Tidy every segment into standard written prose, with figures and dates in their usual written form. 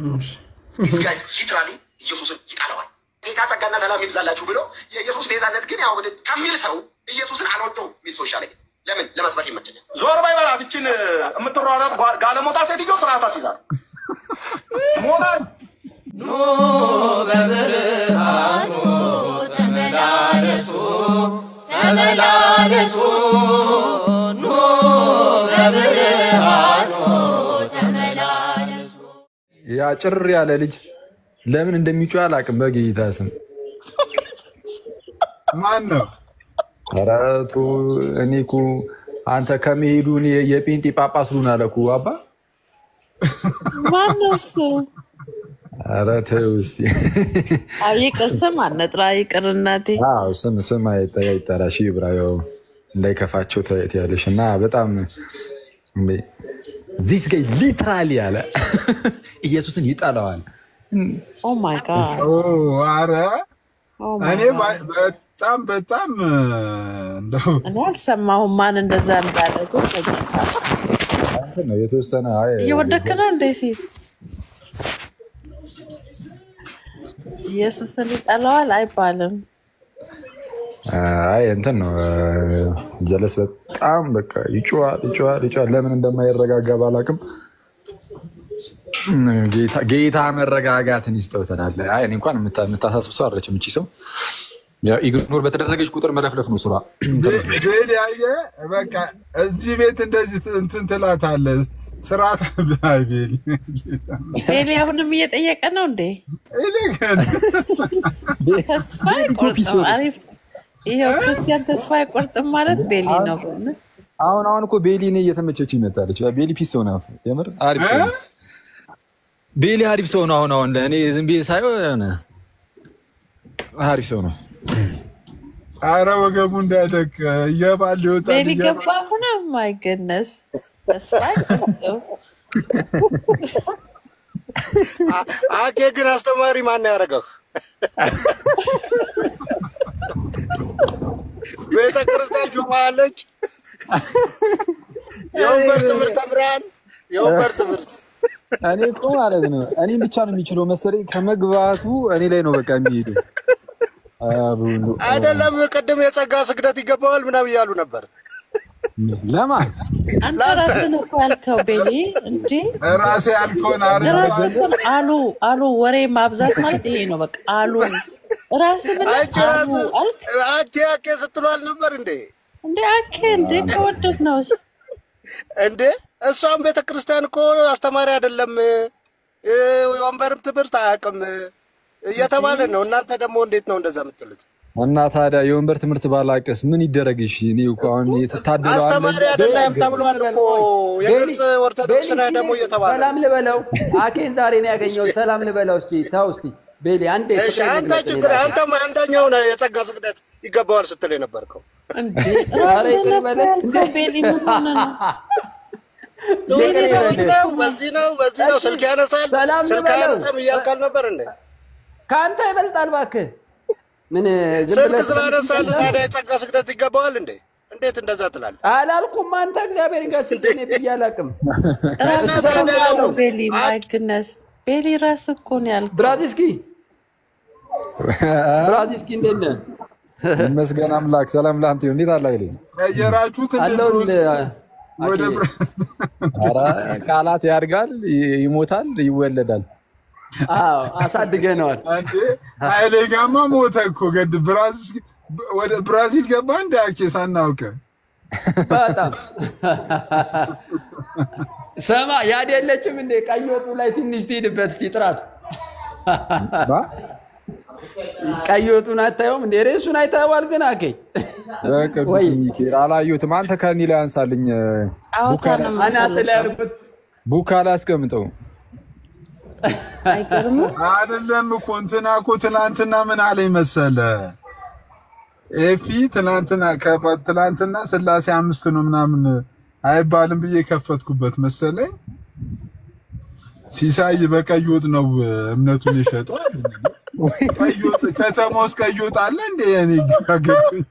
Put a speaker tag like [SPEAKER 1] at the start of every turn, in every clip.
[SPEAKER 1] This guy is literally ኢየሱስን ይጣለዋል። ጌታ ጸጋና ሰላም ይብዛላችሁ ብሎ የኢየሱስ ቤዛነት ግን ያው ከሚል ሰው ኢየሱስን አልወደው ሚል ሰው ይሻለኝ። ለምን ለመስበክ ይመቸኛል። ዞር ባይ በላት እቺን የምትሯሯጥ ጋለሞታ ሴትዮ ስርዓት አስይዛል። ሞታ
[SPEAKER 2] ኖ በብርሃኑ ተመላለሱ ተመላለሱ ኖ በብርሃኑ ተመላለሱ።
[SPEAKER 3] ያ ጭር ያለ ልጅ ለምን እንደሚጮህ አላውቅም። በጌታ ስም
[SPEAKER 4] ማን ነው?
[SPEAKER 3] አራቱ እኔ እኮ አንተ ከመሄዱ የጴንጤ ጳጳስ ሉን አለኩ አባ
[SPEAKER 5] ማን ነው እሱ?
[SPEAKER 3] ኧረ ተው እስኪ
[SPEAKER 5] ይቅር ስም አነጥራ ይቅር እናቴ።
[SPEAKER 3] አዎ ስም አይጠራ ሺ ብራዮ እንዳይከፋቸው ትያለሽ እና በጣም ዚስ ጋይ ሊትራሊ ያለ ኢየሱስን ይጠላዋል።
[SPEAKER 5] ኦ ማይ ጋድ
[SPEAKER 4] ኧረ እኔ በጣም እንደው
[SPEAKER 5] እኔ አልሰማሁም ማን እንደዛ እንዳለ
[SPEAKER 3] ነው የተወሰነ
[SPEAKER 5] እየወደክ ነው እንደ ሲስ ኢየሱስን ይጠላዋል አይባልም።
[SPEAKER 3] አይ እንትን ነው ጀለስ በጣም በቃ ይጮሃል። ለምን እንደማይረጋጋ ባላቅም ጌታ መረጋጋትን ይስጠው ትላለህ። አይ እኔ እንኳን የምታሳስብ ሰው አለችም እቺ ሰው ያው ኢግኖር በተደረገች ቁጥር መለፍለፍ ነው ስራ።
[SPEAKER 4] ቤል ያየ በቃ እዚህ ቤት እንደዚህ እንትን ትላታለህ። ስርዓት
[SPEAKER 5] ቤል አሁንም እየጠየቀ ነው እንዴ? ተስፋ አይቆርጥም። አሪፍ ይሄው ክርስቲያን ተስፋ አይቆርጥም ማለት ቤሊ ነው።
[SPEAKER 3] አሁን እኮ ቤሊ ነው እየተመቸችው ይመጣለች። ቤሊ ፒስ ሆነ የምር አሪፍ ሰው ቤሊ አሪፍ ሰው ነው። አሁን እኔ ዝም ብዬ ሳይሆን አሪፍ ሰው ነው።
[SPEAKER 4] ኧረ ወገቡ እንዳይደቅ እየባል ሊወጣ
[SPEAKER 5] ቤሊ ገባ ሆነ ማይ ገነስ ተስፋ አይቆርጥም።
[SPEAKER 1] አኬ ግን አስተማሪ ማን ያደረገው? ቤተ ክርስቲያን ሹማለች። የወንበር ትምህርት ተምራን የወንበር ትምህርት
[SPEAKER 3] እኔ እኮ ማለት ነው እኔን ብቻ ነው የሚችለው መሰለኝ። ከመግባቱ እኔ ላይ ነው በቃ የሚሄደው
[SPEAKER 1] አይደለም። ቅድም የጸጋ ስግደት ይገባዋል ምናምን እያሉ ነበር።
[SPEAKER 3] ለማን
[SPEAKER 5] አንተ ራስህ ነው ያልከው ቤሊ እንዴ?
[SPEAKER 4] ራሴ ያልከውን
[SPEAKER 5] አሉ ወሬ ማብዛት ማለት ይሄ ነው በቃ አሉ ራስህ ምን
[SPEAKER 1] አኬ ስትሏል ነበር እንዴ?
[SPEAKER 5] እንዴ አኬ እንዴ ከወደድ ነውስ
[SPEAKER 1] እንዴ? እሷም ቤተክርስቲያን እኮ አስተማሪ አይደለም የወንበርም ትምህርት አያውቅም እየተባለ ነው። እናንተ ደግሞ እንዴት ነው እንደዛ የምትሉት?
[SPEAKER 3] እና ታዲያ የወንበር ትምህርት ባላቀስ ምን ይደረግሽ? እኔ እኮ አሁን የተታደለ
[SPEAKER 1] አስተማሪ አይደለም ተብሏል እኮ የግብጽ ኦርቶዶክስ ነው ደግሞ እየተባለ።
[SPEAKER 6] ሰላም ልበለው አኬን ዛሬ ነው ያገኘው። ሰላም ልበለው እስቲ ታው እስቲ ቤሊ አንዴ
[SPEAKER 1] አንተ ችግር አንተም አንደኛው ነው የጸጋ ስግደት ይገባዋል ስትል የነበርከው
[SPEAKER 5] እንዴ? ራሴ ነው ቤሊ ምን ሆነ ነው?
[SPEAKER 1] በዚህ ነው ስልክ ያነሳል እያልካል ነበር እንዴ?
[SPEAKER 6] ከአንተ ይበልጣል እባክህ። ምን
[SPEAKER 1] ስልክ ስላነሳል ታዲያ የጸጋ ስግደት ይገባዋል እንዴ? እንዴት እንደዛ ትላለህ?
[SPEAKER 6] አላልኩም። አንተ እግዚአብሔር ይገስጽ እኔ ብዬ አላውቅም።
[SPEAKER 5] ቤሊ ማይ ግነስ ቤሊ ራስ እኮ ነው ያልከው።
[SPEAKER 6] ብራዚስኪ እንዴት ነህ?
[SPEAKER 3] ይመስገን አምላክ። ሰላም ላንተ ይሁን። እንዴት አለ አይልኝ
[SPEAKER 4] ቀየራችሁት
[SPEAKER 3] ወደ ኧረ ቃላት ያድጋል፣ ይሞታል፣ ይወለዳል።
[SPEAKER 6] አዎ አሳድገነዋል።
[SPEAKER 4] አንዴ ኃይሌ ጋማ ሞተ እኮ ገድ ወደ ብራዚል ገባ እንደ አኬ ሳናውቅ
[SPEAKER 6] በጣም ሰማ ያደለችም እንደ ቀይ ወጡ ላይ ትንሽ ትሄድበት እስቲ ጥራት ቀይ ወጡን አታየውም እንደ ሬሱን አይተኸዋል? ግን አኬ
[SPEAKER 3] ወይ አላየሁትም። አንተ ከእኔ ላይ አንሳልኝ። ቡካ ላስቀምጠው
[SPEAKER 4] አይደለም እኮ እንትና እኮ ትናንትና ምን አለኝ መሰለህ ኤፊ ትናንትና ስላሴ 5 ነው ምናምን አይባልም ብዬ ከፈትኩበት መሰለኝ። ሲሳይ በቀይ ወጥ ነው እምነቱን የሸጠው አለኝ። ቀይ ወጥ ከተማ ውስጥ ቀይ ወጥ አለ እንዴ? እኔ ገባኝ።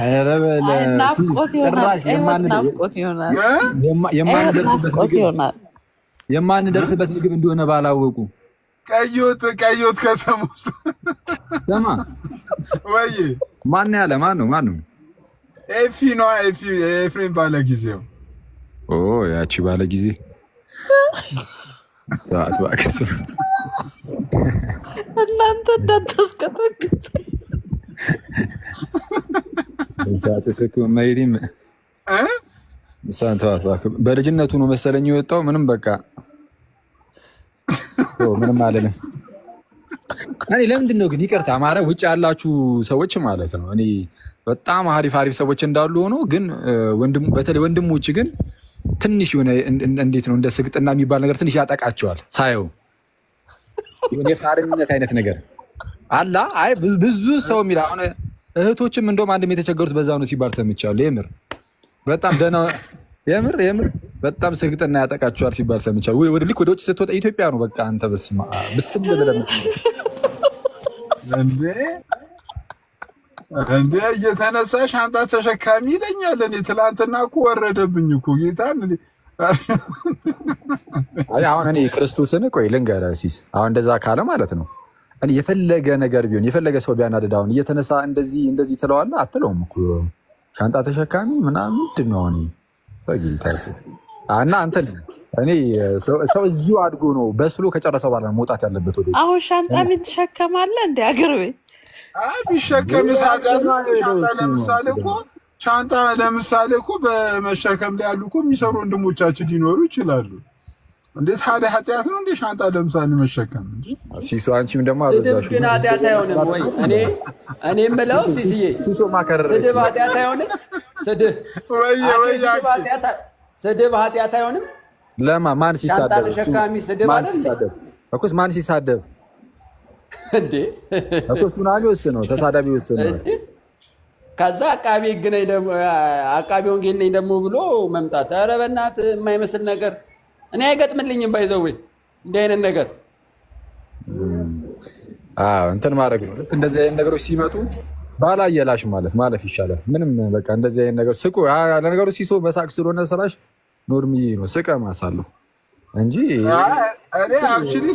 [SPEAKER 3] ኧረ በለ ጭራሽ የማንደርስበት ምግብ እንደሆነ ባላወቁ
[SPEAKER 4] ቀይወት ከተማ ውስጥ
[SPEAKER 3] ለማ
[SPEAKER 4] ወይ
[SPEAKER 3] ማን ያለ ማን ነው?
[SPEAKER 4] ኤፊ ነው ኤፍሬም ባለ ጊዜው
[SPEAKER 3] ያቺ ባለ ጊዜ ታጥባከሱ
[SPEAKER 5] እናንተ እንዳታስቀጠቅጡ
[SPEAKER 3] ሳትስኩ ማይሪም ሳንተዋት በልጅነቱ ነው መሰለኝ የወጣው ምንም በቃ ምንም አይደለም። እኔ ለምንድን ነው ግን ይቅርታ ማረ ውጭ ያላችሁ ሰዎች ማለት ነው እኔ በጣም አሪፍ ሰዎች እንዳሉ ሆኖ ግን በተለይ ወንድሞች ግን ትንሽ የሆነ እንዴት ነው እንደ ስግጥና የሚባል ነገር ትንሽ ያጠቃቸዋል ሳየው የፋርሚነት አይነት ነገር አላ አይ ብዙ ሰው የሚለው አሁን እህቶችም እንደውም አንድም የተቸገሩት በዛው ነው ሲባል ሰምቻለሁ። የምር በጣም ደህና የምር በጣም ስግጥና ያጠቃቸዋል ሲባል ሰምቻለሁ። ወደ ልክ ወደ ውጭ ስትወጣ ኢትዮጵያ ነው በቃ አንተ በስማ ብስም ብለህ
[SPEAKER 4] እንዴ እየተነሳ ሻንጣ ተሸካሚ ይለኛል። እኔ ትላንትና እኮ ወረደብኝ እኮ ጌታን
[SPEAKER 3] አሁን እኔ ክርስቶስን ቆይ ልንገርህ ሲስ አሁን እንደዛ ካለ ማለት ነው እኔ የፈለገ ነገር ቢሆን የፈለገ ሰው ቢያናድድ አሁን እየተነሳ እንደዚህ ትለዋለህ አትለውም እኮ ሻንጣ ተሸካሚ ምናምን ምንድን ነው እኔ በጌታስ እና አንተ እኔ ሰው እዚሁ አድጎ ነው በስሎ ከጨረሰ በኋላ መውጣት ያለበት ወደ
[SPEAKER 5] አሁን ሻንጣ ምን ትሸከማለህ እንደ አገር ቤት
[SPEAKER 4] ቢሸከም ሻንጣ ለምሳሌ እኮ በመሸከም ላይ ያሉ እኮ የሚሰሩ ወንድሞቻችን ሊኖሩ ይችላሉ። እንዴት ኃጢአት ነው እንዴ ሻንጣ ለምሳሌ መሸከም እንዴ?
[SPEAKER 3] ሲሶ አንቺም ደግሞ አበዛሽ
[SPEAKER 6] ግን ኃጢአት አይሆንም ወይ? እኔ የምለው
[SPEAKER 3] ሲሶ ማከረረ
[SPEAKER 6] ስድብ ኃጢአት አይሆንም? ስድብ ኃጢአት አይሆንም?
[SPEAKER 3] ማን ሲሳደብ
[SPEAKER 6] ተሸካሚ ስድብ አይደል?
[SPEAKER 3] እኮስ ማን ሲሳደብ
[SPEAKER 6] እንዴ
[SPEAKER 3] እኮስ ሱናሚ ወስነው ተሳዳቢ ወስነው
[SPEAKER 6] ከዛ አቃቢ ወንጌል ነኝ ደግሞ ብሎ መምጣት ኧረ በእናትህ የማይመስል ነገር እኔ አይገጥምልኝም ባይዘው እንደ አይነት ነገር
[SPEAKER 3] እንትን ማድረግ ነው። እንደዚህ አይነት ነገሮች ሲመጡ ባላየላሽ ማለት ማለፍ ይሻላል። ምንም በቃ እንደዚህ አይነት ነገር ስቁ ለነገሩ ሲሶ በሳቅ ስለሆነ ስራሽ ኖርሚ ነው ስቀ ማሳለፍ እንጂ
[SPEAKER 4] እኔ አክቹሊ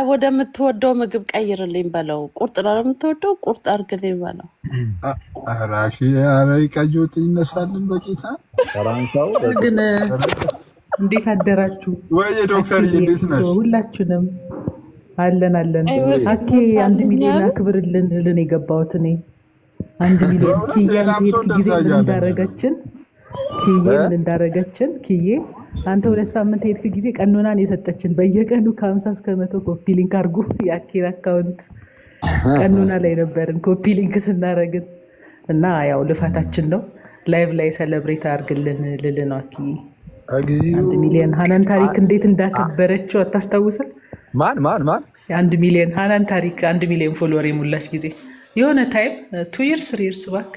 [SPEAKER 5] ወደ የምትወደው ምግብ ቀይርልኝ በለው። ቁርጥ ነው የምትወደው ቁርጥ አድርግልኝ በለው።
[SPEAKER 4] አራሺ ቀይወጥ ይነሳልን በቂታ
[SPEAKER 3] ፈራንሳው
[SPEAKER 7] ግን እንዴት አደራችሁ?
[SPEAKER 4] ወይ ዶክተር እንዴት ነሽ?
[SPEAKER 7] ሁላችንም አለን አኬ 1 ሚሊዮን አክብርልን ልን የገባሁት እኔ 1 ሚሊዮን ኪያን ጊዜ እንዳረገችን ኪዬ አንተ 2 ሳምንት ሄድክ ጊዜ ቀኖናን የሰጠችን በየቀኑ ከ50 እስከ 100 ኮፒ ሊንክ አድርጉ ያኬን አካውንት ቀኖና ላይ ነበርን ኮፒ ሊንክ ስናረግን እና ያው ልፋታችን ነው። ላይቭ ላይ ሰለብሬት አድርግልን ልል ነው አኪ 1 ሚሊዮን ሃናን ታሪክ እንዴት እንዳከበረችው አታስታውስም?
[SPEAKER 3] ማን
[SPEAKER 7] 1 ሚሊዮን ሃናን ታሪክ 1 ሚሊዮን ፎሎወር የሞላች ጊዜ የሆነ ታይም 2 years 3 years ባክ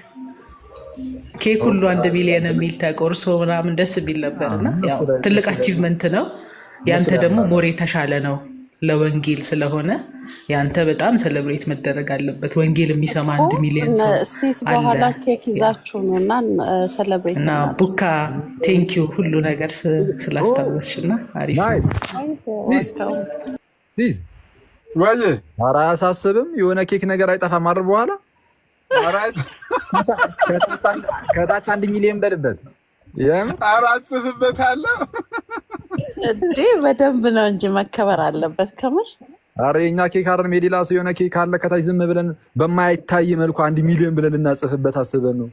[SPEAKER 7] ኬክ ሁሉ 1 ሚሊዮን የሚል ተቆርሶ ምናምን ደስ ቢል ነበርና ያው ትልቅ አቺቭመንት ነው። ያንተ ደግሞ ሞሬ ተሻለ ነው ለወንጌል ስለሆነ ያንተ በጣም ሴሌብሬት መደረግ አለበት። ወንጌል የሚሰማ 1 ሚሊዮን ሰው
[SPEAKER 5] እስቲ በኋላ ኬክ ይዛችሁ ነውና ሴሌብሬት
[SPEAKER 7] እና ቡካ ቴንክ ዩ ሁሉ ነገር ስላስታወስሽና አሪፍ
[SPEAKER 3] ፕሊዝ
[SPEAKER 4] ወይ
[SPEAKER 3] አራሳስብም የሆነ ኬክ ነገር አይጠፋም አይደል? በኋላ ከታች 1 ሚሊዮን በልበት
[SPEAKER 4] አራት ጽፍበታለሁ
[SPEAKER 5] እንዴ በደንብ ነው እንጂ መከበር አለበት ከምር።
[SPEAKER 3] አረ የኛ ኬክ አይደል ሜዲላ ሰው የሆነ ኬክ አለ ከታች ዝም ብለን በማይታይ መልኩ 1 ሚሊዮን ብለን እናጽፍበት አስበን ነው።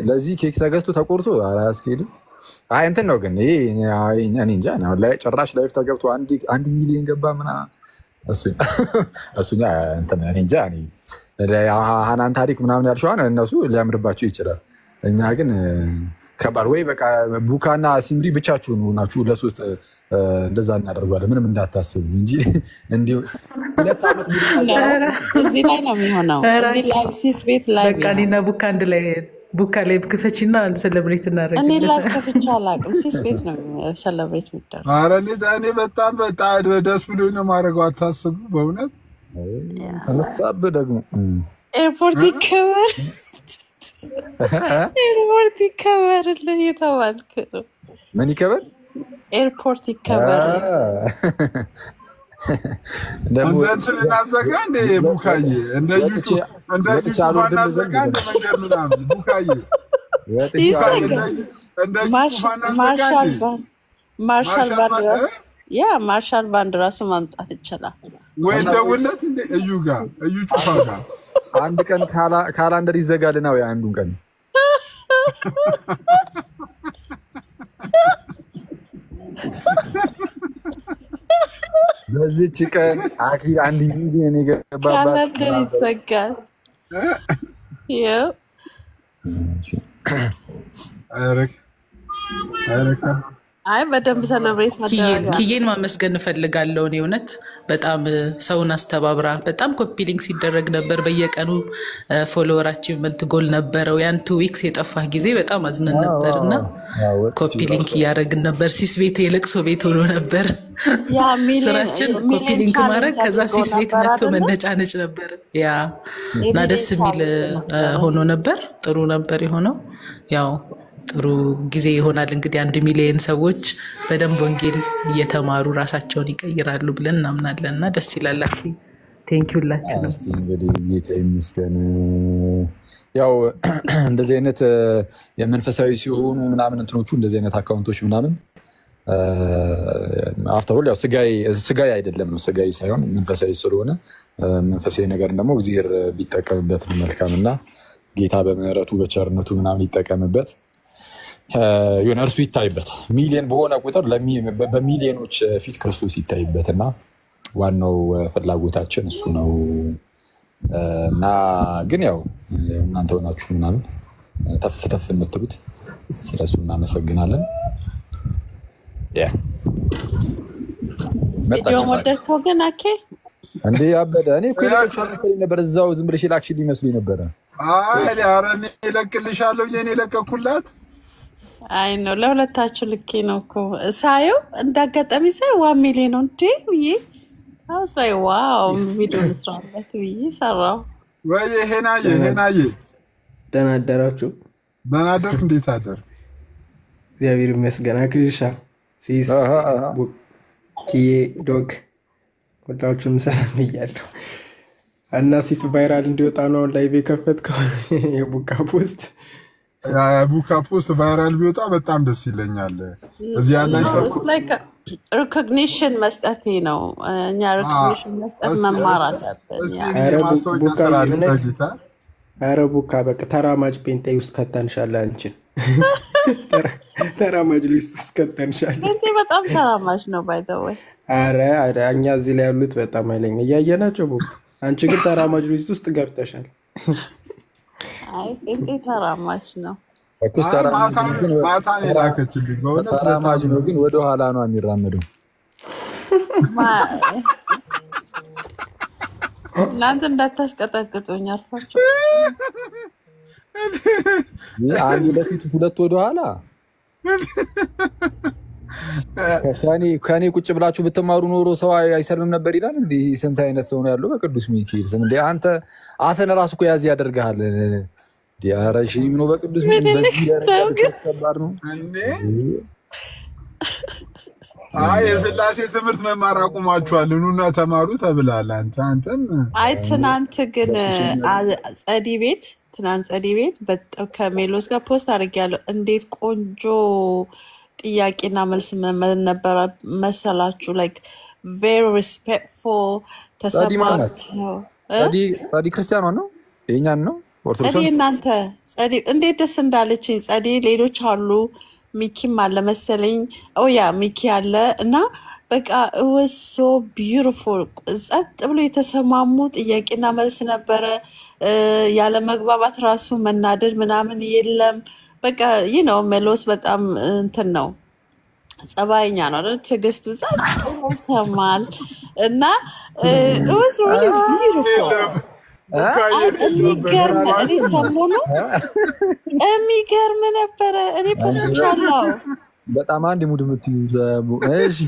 [SPEAKER 3] ለዚህ ኬክ ተገዝቶ ተቆርሶ አያስኬድም። አይ እንትን ነው ግን ይሄ እኔ እንጃ ነው ላይ ጭራሽ ላይፍ ተገብቶ 1 ሚሊዮን ገባ ምናምን እሱኛ እንትን እኔ እንጃ ሃናን ታሪክ ምናምን ያልሽዋን እነሱ ሊያምርባቸው ይችላል። እኛ ግን ከባድ ወይ በቃ ቡካና ሲምሪ ብቻችሁ ነው ናችሁ ለሶስት እንደዛ እናደርጋለን። ምንም እንዳታስቡ እንጂ እንዲሁ
[SPEAKER 5] እዚህ ላይ ነው የሚሆነው። እዚህ ላይ ሲስ ቤት ላይ
[SPEAKER 7] በቃ ዲና ቡካ አንድ ላይ ቡካ ላይ ክፈቺና ሴሌብሬት እናደርጋለን።
[SPEAKER 5] እኔ ላይ ከፍቻ አላውቅም። ሲስ ቤት ነው ሴሌብሬት የሚደረገው።
[SPEAKER 4] ኧረ እኔ በጣም ደስ ብሎኝ ነው የማደርገው። አታስቡ በእውነት
[SPEAKER 3] ተነሳብ ደግሞ
[SPEAKER 5] ኤርፖርት ይከበር ኤርፖርት ይከበር እየተባልክ ነው።
[SPEAKER 3] ምን ይከበር?
[SPEAKER 5] ኤርፖርት ይከበር
[SPEAKER 3] ደግሞ
[SPEAKER 4] እንትን እናዘጋ እንደ ቡካዬ እንደ ዩቲዩብ እናዘጋ እንደ መንገድ ምናምን ቡካዬ እንደ
[SPEAKER 5] ማርሻል ባንድ ራሱ ማምጣት ይችላል
[SPEAKER 4] ወይ ደውለት እንደ እዩ ጋር እዩ ጩፋ ጋር
[SPEAKER 3] አንድ ቀን ካላንደር ይዘጋልና ወይ አንዱን ቀን በዚህች ቀን አክሊል 1 ሚሊዮን የገባባት
[SPEAKER 5] ካላንደር ይዘጋል አይ በደንብ ሰለብሬት ማድረግ
[SPEAKER 7] ኪዬን ማመስገን ፈልጋለሁ እኔ እውነት በጣም ሰውን አስተባብራ በጣም ኮፒ ሊንክ ሲደረግ ነበር በየቀኑ ፎሎወራችን መልት ጎል ነበረው ያን 2 ዊክስ የጠፋህ ጊዜ በጣም አዝነን ነበርና ኮፒ ሊንክ ያደረግን ነበር ሲስ ቤት የለቅሶ ቤት ሆኖ ነበር
[SPEAKER 5] ያ ሚሊዮን
[SPEAKER 7] ስራችን ኮፒ ሊንክ ማድረግ ከዛ ሲስ ቤት መጥቶ መነጫነጭ ነበር ያ እና ደስ የሚል ሆኖ ነበር ጥሩ ነበር የሆነው ያው ጥሩ ጊዜ ይሆናል እንግዲህ 1 ሚሊዮን ሰዎች በደንብ ወንጌል እየተማሩ ራሳቸውን ይቀይራሉ ብለን እናምናለንና ደስ ይላል
[SPEAKER 5] ቴንክ ዩ ላችሁ
[SPEAKER 3] እንግዲህ ጌታ ይመስገን ያው እንደዚህ አይነት የመንፈሳዊ ሲሆኑ ምናምን እንትኖቹ እንደዚህ አይነት አካውንቶች ምናምን አፍተር ኦል ያው ስጋይ አይደለም ነው ስጋይ ሳይሆን መንፈሳዊ ስለሆነ መንፈሳዊ ነገር ደግሞ እግዚአብሔር ቢጠቀምበት ነው መልካምና ጌታ በመረቱ በቸርነቱ ምናምን ይጠቀምበት የሆነ እርሱ ይታይበት ሚሊዮን በሆነ ቁጥር በሚሊዮኖች ፊት ክርስቶስ ይታይበትና ዋናው ፍላጎታችን እሱ ነው እና ግን ያው እናንተ ሆናችሁ ምናምን ተፍ የምትሉት ስለሱ እናመሰግናለን ያ
[SPEAKER 5] ቪዲዮ ሞዴልኮ ግን አኬ
[SPEAKER 3] እንዴ አበደ እኔ እኮ ለቻልኩኝ ነበር እዛው ዝም ብለሽ ላክሽልኝ መስሎኝ ነበር
[SPEAKER 4] አይ አረኔ ለቅልሻለሁ የኔ ለቀኩላት
[SPEAKER 5] አይ ነው ለሁለታችሁ ልኬ ነው እኮ ሳየው እንዳጋጣሚ ሳይ 1 ሚሊዮን ነው እንዴ ብዬ አውሳይ ዋው ቪዲዮ ልትራለት ብዬ ሰራው
[SPEAKER 4] ወይ ሄናዬ
[SPEAKER 8] ደህና አደራችሁ
[SPEAKER 4] ደህና አደርክ እንዴት አደር
[SPEAKER 8] እግዚአብሔር ይመስገን አክሊልሻ ሲስ ኪዬ ዶግ ሁላችሁም ሰላም ብያለሁ እና ሲስ ቫይራል እንዲወጣ ነው ላይቭ የከፈትከው
[SPEAKER 4] የቡካ ፖስት ቫይራል ቢወጣ በጣም ደስ ይለኛል እዚህ ያለኝ ሰው
[SPEAKER 5] ሪኮግኒሽን መስጠት ነው እኛ ሪኮግኒሽን መስጠት መማር አለብን
[SPEAKER 8] ኧረ ቡካ በቃ ተራማጅ ፔንቴ ውስጥ ከተንሻለ አንቺን ተራማጅ ሊስት ውስጥ ከተንሻለ
[SPEAKER 5] ፔንቴ በጣም ተራማጅ ነው ባይ ዘ ወይ
[SPEAKER 8] ኧረ እኛ እዚህ ላይ ያሉት በጣም አይለኝ እያየናቸው ቡካ አንቺ ግን ተራማጅ ሊስት ውስጥ ገብተሻል
[SPEAKER 5] አይ ፔንቴ ተራማጅ ነው
[SPEAKER 4] ማታን የላከችልኝ በእውነት
[SPEAKER 3] ተራማጅ ነው ግን ወደ ኋላ ነው የሚራመደው
[SPEAKER 5] እናንተ እንዳታስቀጠቅጡኝ አርፋችሁ
[SPEAKER 3] አንድ ለፊት ሁለት ወደ ኋላ ከኔ ቁጭ ብላችሁ ብትማሩ ኖሮ ሰው አይሰልምም ነበር ይላል እንዴ ስንት አይነት ሰው ነው ያለው በቅዱስ ሚካኤል ስም እንዴ አንተ አፈን ራሱ እኮ ያዝ ያደርጋል ዲያራሺ ነው በቅዱስ ሚካኤል በዚህ ተከባር ነው
[SPEAKER 4] እንዴ አይ የስላሴ ትምህርት መማር አቁማችኋል ኑና ተማሩ ተብላል አንተም
[SPEAKER 5] አይ ትናንት ግን ጸዲ ቤት በጣም ከሜሎስ ጋር ፖስት አድርጌያለሁ እንዴት ቆንጆ ጥያቄና መልስ ነበር መሰላችሁ ላይክ very respectful ተሰማቸው
[SPEAKER 3] ጸዲ ክርስቲያኗ ነው የኛን ነው ኦርቶዶክስ
[SPEAKER 5] እናንተ ጸዲ እንዴት ደስ እንዳለችኝ ጸዲ ሌሎች አሉ ሚኪም አለ መሰለኝ ያ ሚኪ አለ እና በቃ it was so beautiful ጸጥ ብሎ የተሰማሙ ጥያቄና መልስ ነበረ ያለ መግባባት ራሱ መናደድ ምናምን የለም በቃ ሜሎስ በጣም እንትን ነው ጸባይኛ ነው አይደል ትግስት ጸጥ ሰማል እና it was really beautiful የሚገርም ነበረ እኔ ፖስቻለሁ
[SPEAKER 3] በጣም አንድ ሙድ የምትዩ እሺ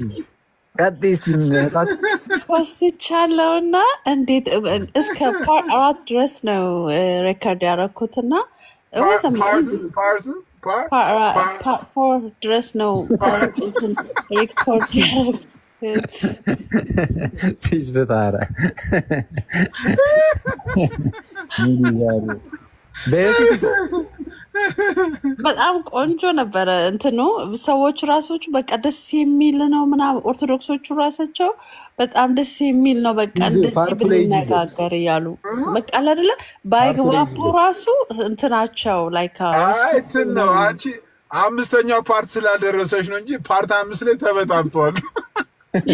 [SPEAKER 3] ቀጥይስቲ ነጣች
[SPEAKER 5] ፖስቻለውና እንዴት እስከ ፓርት 4 ድረስ ነው ሬኮርድ ያደረኩትና it was amazing part 4 ድረስ ነው ሬኮርድ
[SPEAKER 3] ትይዝበታረ
[SPEAKER 5] በጣም ቆንጆ ነበረ እንትኑ ሰዎች ራሶቹ በቃ ደስ የሚል ነው ምናምን ኦርቶዶክሶቹ ራሳቸው በጣም ደስ የሚል ነው በቃ እንደዚህ ብንነጋገር እያሉ በቃ አይደለ ባይግባቡ ራሱ እንትናቸው ላይክ
[SPEAKER 4] እንትን ነው አንቺ አምስተኛው ፓርት ስላልደረሰሽ ነው እንጂ ፓርት 5 ላይ ተበጣብጧል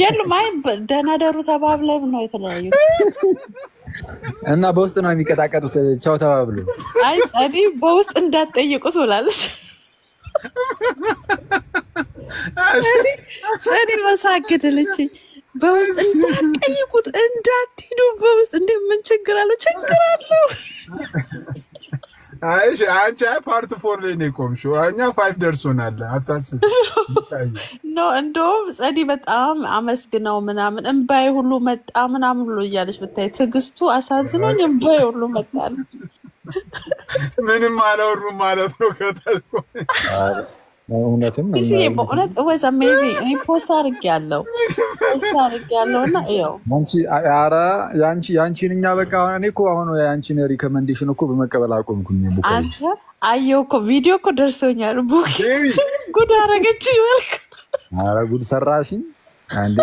[SPEAKER 5] የሉም አይ ደህና ደሩ ተባብለው ነው የተለያዩ
[SPEAKER 3] እና በውስጥ ነው የሚቀጣቀጡት ቻው ተባብሉ
[SPEAKER 5] አይ ጸዲ በውስጥ እንዳትጠይቁት ብላለች ጸዲ መሳገደለች በውስጥ እንዳትጠይቁት እንዳትሄዱ በውስጥ እንደምን ችግር አለው
[SPEAKER 4] አይሽ አንቺ ፓርት 4 ላይ ነው ቆምሽው እኛ 5 ደርሶናል አታስብ
[SPEAKER 5] ኖ እንደውም ጸዲ በጣም አመስግነው ምናምን እንባይ ሁሉ መጣ ምናምን ሁሉ እያለች ብታይ ትግስቱ አሳዝኖኝ እንባይ ሁሉ መጣል
[SPEAKER 4] ምንም አላወሩም ማለት ነው ከተልኩ
[SPEAKER 3] እውነትም
[SPEAKER 5] እሺ በእውነት was amazing እኔ ፖስት አድርጌያለሁ እና ይኸው
[SPEAKER 3] ኧረ ያንቺን እኛ በቃ እኔ እኮ አሁን ያንቺን ሪኮመንዴሽን እኮ በመቀበል አቆምኩኝ
[SPEAKER 5] አንተ አየሁ እኮ ቪዲዮ እኮ ደርሶኛል ጉድ አደረገች ይበልክ
[SPEAKER 3] ኧረ ጉድ ሰራሽኝ አንዴ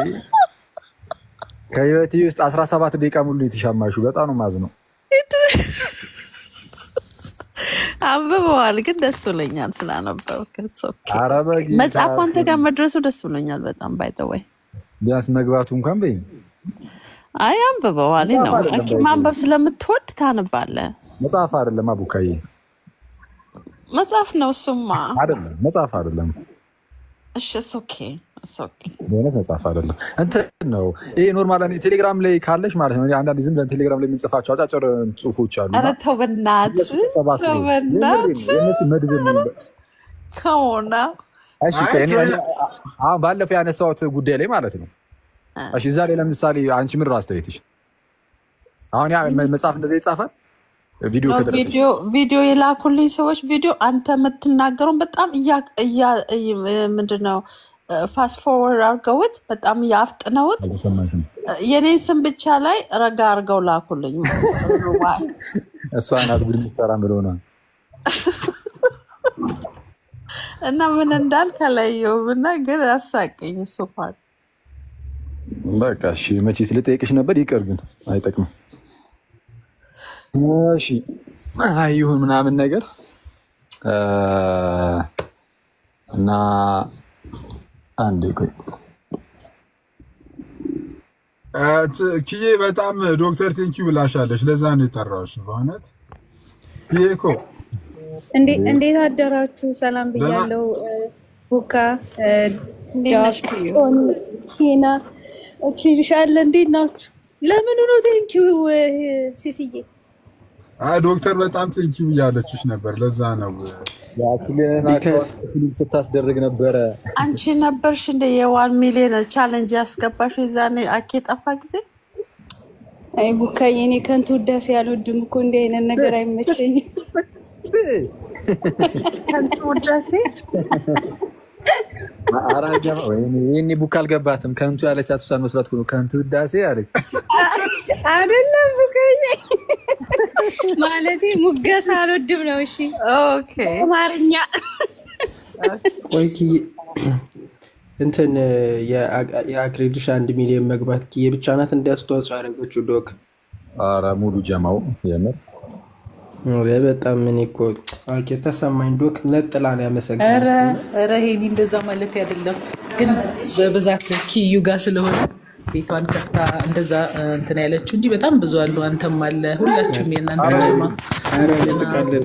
[SPEAKER 3] ከህይወቴ ውስጥ 17 ደቂቃ ሙሉ የተሻማሹ በጣም ነው ማዝነው
[SPEAKER 5] አንብበዋል ግን ደስ ብሎኛል ስላነበብክ መጽሐፉ አንተ ጋር መድረሱ ደስ ብሎኛል በጣም ባይተወይ
[SPEAKER 3] ቢያንስ መግባቱ እንኳን በይ
[SPEAKER 5] አይ አንብበዋል ነው አኪ ማንበብ ስለምትወድ ታነባለህ
[SPEAKER 3] መጽሐፍ አይደለም አቡካዬ
[SPEAKER 5] መጽሐፍ ነው እሱማ
[SPEAKER 3] አይደለም መጽሐፍ አይደለም
[SPEAKER 5] እሺ ኦኬ
[SPEAKER 3] በእውነት መጽሐፍ አይደለም እንትን ነው ይሄ ኖርማል ቴሌግራም ላይ ካለሽ ማለት ነው አንዳንድ ዝም ብለን ቴሌግራም ላይ የምንጽፋቸው አጫጭር ጽሁፎች አሉ
[SPEAKER 5] ኧረ ተው በእናትህ
[SPEAKER 3] የእነሱ መድብል ነው
[SPEAKER 5] ከሆነ
[SPEAKER 3] እሺ ባለፈው ያነሳሁት ጉዳይ ላይ ማለት ነው እሺ እዛ ላይ ለምሳሌ አንቺ ምን ራስ አስተያየትሽ አሁን ያ መጽሐፍ እንደዚህ ይጻፋል
[SPEAKER 5] ቪዲዮ የላኩልኝ ሰዎች ቪዲዮ አንተ የምትናገረው በጣም ምንድነው ፋስት ፎርወርድ አድርገውት በጣም ያፍጥነውት የኔን ስም ብቻ ላይ ረጋ አድርገው ላኩልኝ
[SPEAKER 3] እሷ ናት ጉድ ምትሰራ ብለውና
[SPEAKER 5] እና ምን እንዳልከለየው እና ግን አሳቀኝ እሱ ፓርት
[SPEAKER 3] በቃ እሺ መቼስ ልጠይቅሽ ነበር ይቅር ግን አይጠቅምም እሺ አይሁን ምናምን ነገር እና አንዴ ቆይ
[SPEAKER 4] ኪዬ በጣም ዶክተር ቴንኪው ብላሻለሽ ለዛ ነው የጠራሁሽ በእውነት ኪዬኮ
[SPEAKER 9] እንዴት አደራችሁ ሰላም ብያለሁ ቡካ ሄና ኦክሲጅን እንዴት ናችሁ ለምን ነው ቴንኪው ሲሲዬ
[SPEAKER 4] ዶክተር በጣም ቴንኪው ያለችሽ ነበር ለዛ ነው
[SPEAKER 3] ስታስደርግ ነበረ
[SPEAKER 5] አንቺ ነበርሽ እንደ የ1 ሚሊዮን ቻሌንጅ ያስገባሽ ዛኔ አኬ ጠፋ ጊዜ
[SPEAKER 9] አይ ቡካዬ እኔ ከንቱ ውዳሴ ያልወድም እኮ እንደ አይነት ነገር አይመቸኝም
[SPEAKER 5] ከንቱ ውዳሴ
[SPEAKER 3] አራጃ ወይኔ ቡካ አልገባትም ከንቱ ያለቻት እሷን መስራት ነው ከንቱ ውዳሴ አለች
[SPEAKER 9] አይደለም ቡካዬ ማለቴ ሙገሳ አልወድም ነው እሺ
[SPEAKER 5] ኦኬ
[SPEAKER 9] ማርኛ
[SPEAKER 8] ቆይኪ እንትን የአክሬዲሽ 1 ሚሊዮን መግባት የብቻ ናት እንዲያስተዋጽኦ ያደረገችው ዶክ
[SPEAKER 3] ኧረ ሙሉ ጀማው የምር
[SPEAKER 8] በጣም ምን እኮ አልከ ተሰማኝ ዶክ ነጥላን ያመሰግናል
[SPEAKER 7] ኧረ ሄኒ እንደዛ ማለት አይደለም ግን በብዛት ኪዩ ጋር ስለሆነ ቤቷን ከፍታ እንደዛ እንትን ያለችው እንጂ በጣም ብዙ አሉ አንተም አለ ሁላችሁም የናንተ ጀማ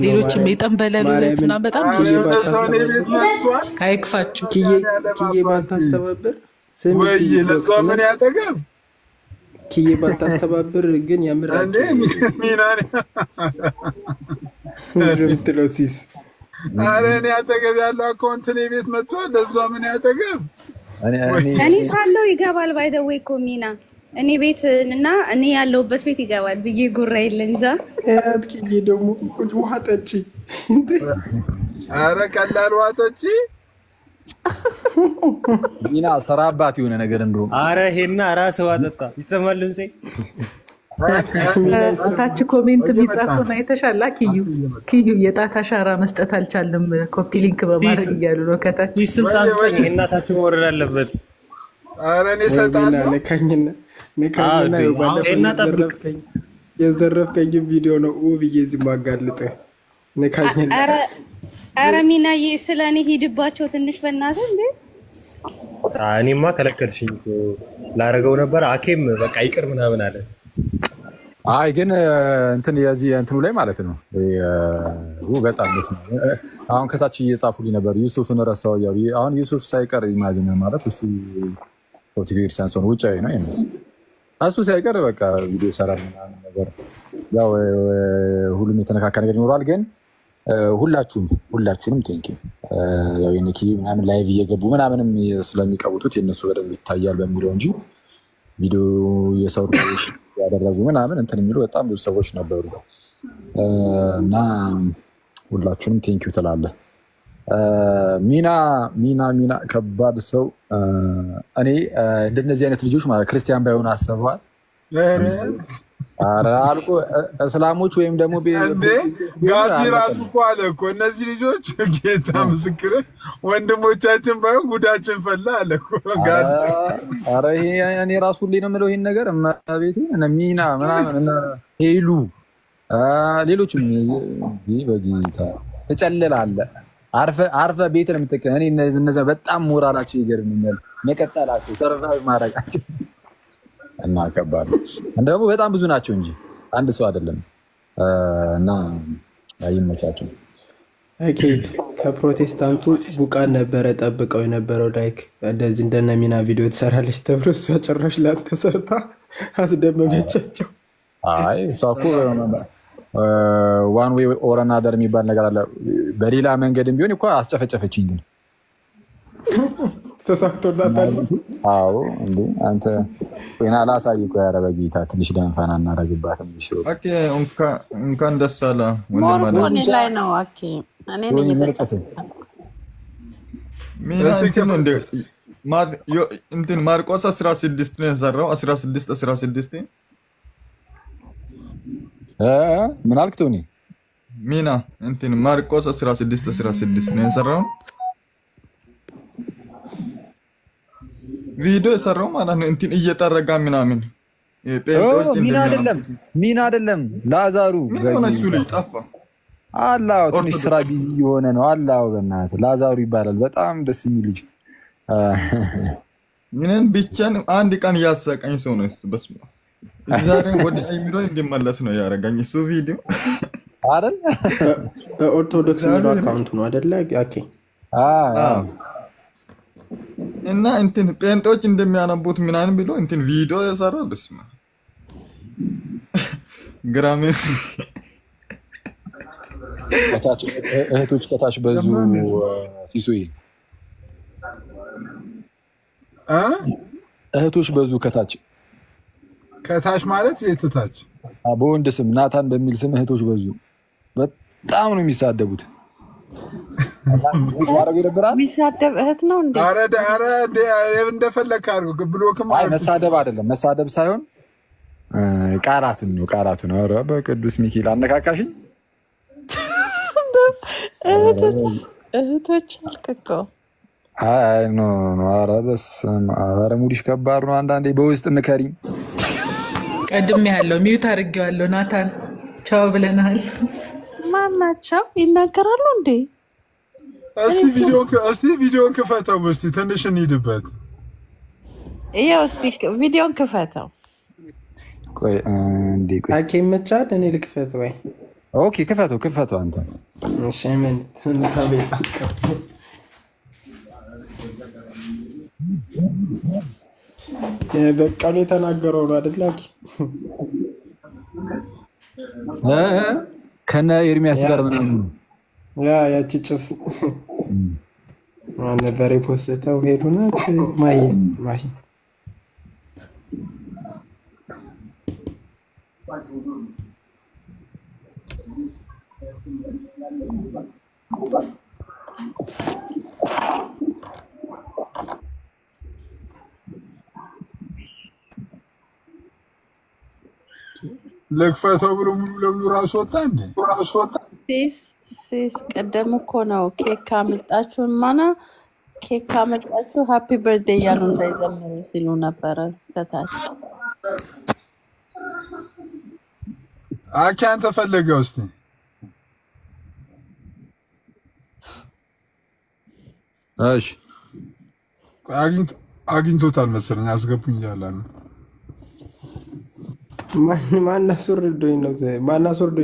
[SPEAKER 7] ሌሎችም የጠንበለሉ ለትና በጣም ብዙ አይክፋችሁ
[SPEAKER 8] ኪዬ ባታስተባብር
[SPEAKER 4] ወይ ለዛው ምን ያጠገብ
[SPEAKER 8] ኪዬ ባታስተባብር ግን ያምር
[SPEAKER 4] እንዴ ሚናኔ
[SPEAKER 8] ረምትሎሲስ
[SPEAKER 4] አረኔ ያጠገብ ያለው አካውንት ነው ቤት መጥቷል ለዛው ምን ያጠገብ
[SPEAKER 9] እኔ ካለው ይገባል ባይ ዘ ዌይ ኮሚና እኔ ቤትና እኔ ያለውበት ቤት ይገባል ብዬ ጉራ ይለንዛ
[SPEAKER 8] አጥቂኝ ደግሞ ቁጭ ውሃ ጠጪ
[SPEAKER 4] አረ ቀላል ውሃ ጠጪ
[SPEAKER 3] ሚና ሰራባት የሆነ ነገር እንደው
[SPEAKER 10] አረ ሄና ራስ ዋጠጣ ይሰማል ልምሴ
[SPEAKER 7] ታች ኮሜንት የሚጻፈውን አይተሻላ? ኪዩ የጣት አሻራ መስጠት አልቻልንም ኮፒ ሊንክ በማድረግ እያሉ ነው ከታች።
[SPEAKER 10] ስልጣን ስጠኝ እናታችሁ መውረድ አለበት።
[SPEAKER 4] አረ እኔ እሰጣለሁ።
[SPEAKER 8] ነካኝና የዘረፍከኝ ቪዲዮ ነው ብዬ እዚህ ማጋልጥህ ነካኝና።
[SPEAKER 9] አረ ሚናዬ ስለ እኔ ሂድባቸው ትንሽ በእናትህ እንዴ።
[SPEAKER 10] እኔማ ከለከልሽኝ ላረገው ነበር። አኬም በቃ ይቅር ምናምን አለ።
[SPEAKER 3] አይ ግን እንትን የዚህ እንትኑ ላይ ማለት ነው በጣም ደስ ነው። አሁን ከታች እየጻፉልኝ ነበር ዩሱፍን ረሳው እያሉ። አሁን ዩሱፍ ሳይቀር ኢማጂን ማለት እሱ ሶፍትዌር ሳይንስ ውጫዊ ነው ይመስል እሱ ሳይቀር በቃ ቪዲዮ ይሰራል ምናምን ነገር። ያው ሁሉም የተነካካ ነገር ይኖራል። ግን ሁላችሁንም ቴንኪው። ያው የነኪ ምናምን ላይቭ እየገቡ ምናምንም ስለሚቀውጡት የነሱ በደንብ ይታያል በሚለው እንጂ ቪዲዮ የሰሩ ያደረጉ ምናምን እንትን የሚሉ በጣም ብዙ ሰዎች ነበሩ እና ሁላችሁንም ቴንኪው ትላለህ። ሚና ከባድ ሰው። እኔ እንደነዚህ አይነት ልጆች ማለት ክርስቲያን ባይሆኑ አሰበዋል። ኧረ አልቆ እስላሞች ወይም ደግሞ
[SPEAKER 4] ጋዲ ራሱ እኮ አለ እኮ እነዚህ ልጆች ጌታ ምስክር ወንድሞቻችን ባይሆን ጉዳችን ፈላ አለ እኮ ጋዲ።
[SPEAKER 3] ኧረ ይሄ እኔ ራሱ ሁሌ ነው የምለው ይሄን ነገር እመቤቴ ሚና ምናምን እና ሄሉ ሌሎችም በጌታ ትጨልላለህ። አርፈ ቤት ነው የምትጠቀም። እኔ እነዚያ በጣም ሞራላቸው ይገርምኛል። መቀጠላቸው ሰርቫይቭ ማድረጋቸው እና ከባድ ደግሞ በጣም ብዙ ናቸው እንጂ አንድ ሰው አይደለም። እና አይመቻቸው።
[SPEAKER 8] ኦኬ ከፕሮቴስታንቱ ቡቃን ነበረ ጠብቀው የነበረው ላይክ እንደዚህ እንደነ ሚና ቪዲዮ ትሰራለች ተብሎ እሷ ጭራሽ ላተሰርታ አስደመመቻቸው።
[SPEAKER 3] አይ እሷ እኮ ዋን ዌይ ኦር አናዘር የሚባል ነገር አለ። በሌላ መንገድም ቢሆን እኮ አስጨፈጨፈችኝ። ግን
[SPEAKER 4] ተሳክቶላታል።
[SPEAKER 3] አዎ እንዴ አንተ ወይና ላሳይ እኮ ያረ በጌታ ትንሽ ደንፋና እናረግባትም እዚህ ሽሮ
[SPEAKER 11] ኦኬ እንኳን ደስ አለ
[SPEAKER 5] ሞርኮኒ ላይ ነው። ኦኬ እኔ ነኝ የተጨፈጨፈ
[SPEAKER 11] እንትን ማርቆስ 16 ነው የሰራው 16
[SPEAKER 3] ምን አልክ ቶኒ?
[SPEAKER 11] ሚና እንትን ማርቆስ 16 ነው የሰራው ቪዲዮ የሰራው ማለት ነው። እንትን እየጠረጋ ምናምን
[SPEAKER 3] ሚና አይደለም ላዛሩ
[SPEAKER 11] ምን እሱ ልጅ ጠፋ።
[SPEAKER 3] አላው ትንሽ ስራ ቢዚ የሆነ ነው። አላው በእናትህ ላዛሩ ይባላል። በጣም ደስ የሚል ልጅ
[SPEAKER 11] ምንን ብቻን አንድ ቀን ያሳቀኝ ሰው ነው እሱ። በስመ አብ ዛሬ ወደ አይምሮ እንዲመለስ ነው ያረጋኝ እሱ ቪዲዮ
[SPEAKER 3] አይደል?
[SPEAKER 8] በኦርቶዶክስ ነው አካውንቱ ነው አይደል? ኦኬ
[SPEAKER 11] እና እንትን ጴንጤዎች እንደሚያነቡት ምናምን ብሎ እንትን ቪዲዮ የሰራው በስመ አብ ግራሜ
[SPEAKER 3] እህቶች ከታች በዙ ሲሱይ እህቶች በዙ ከታች ማለት የትታች በወንድ ስም ናታን በሚል ስም እህቶች በዙ። በጣም ነው የሚሳደቡት።
[SPEAKER 5] የሚሳደብ እህት ነው እንዴ?
[SPEAKER 4] አረ እንደፈለክ አድርጎ ብሎክም
[SPEAKER 3] አይ መሳደብ አይደለም። መሳደብ ሳይሆን ቃላቱ ነው። ኧረ በቅዱስ ሚካኤል አነካካሽኝ።
[SPEAKER 5] እህቶች አልከኮ
[SPEAKER 3] አይ ኖ ኧረ በስመ አብ ኧረ ሙዲሽ ከባድ ነው። አንዳንዴ በውስጥ ምከሪኝ።
[SPEAKER 7] ቀድሜ ያለው ሚዩት አድርጌዋለሁ። ናታን ቻው ብለናል።
[SPEAKER 5] ማናቸው ይናገራሉ እንዴ?
[SPEAKER 4] እስቲ ቪዲዮን ክፈተው እስቲ ትንሽ እንሂድበት።
[SPEAKER 5] ይኸው እስቲ ቪዲዮን ክፈተው።
[SPEAKER 3] ቆይ እንዴ ቆይ
[SPEAKER 8] አኬ መቻል እኔ ልክፈት ወይ?
[SPEAKER 3] ኦኬ ክፈተው አንተ።
[SPEAKER 8] እሺ ምን ታቤታ በቃሉ የተናገረው ነው አይደል? አኬ
[SPEAKER 3] ከነ ኤርሚያስ ጋር ምናምን
[SPEAKER 8] ያቺ ጭስ ማን ነበር የፖስተው? ሄዱና ማይ
[SPEAKER 4] ለክፈተው ብሎ ሙሉ ለሙሉ ራስ ወጣ እንዴ?
[SPEAKER 5] ሲስ ቀደም እኮ ነው ኬክ ካመጣችሁን ማና ኬክ ካመጣችሁ ሃፒ በርዝዴይ ያሉ እንዳይዘምሩ ሲሉ ነበረ ከታች።
[SPEAKER 4] አኪ አንተ ፈለገው እስቲ
[SPEAKER 3] እሺ
[SPEAKER 4] አግኝቶታል መሰለኝ አስገቡኝ ያላል
[SPEAKER 8] ማን አስወርዶኝ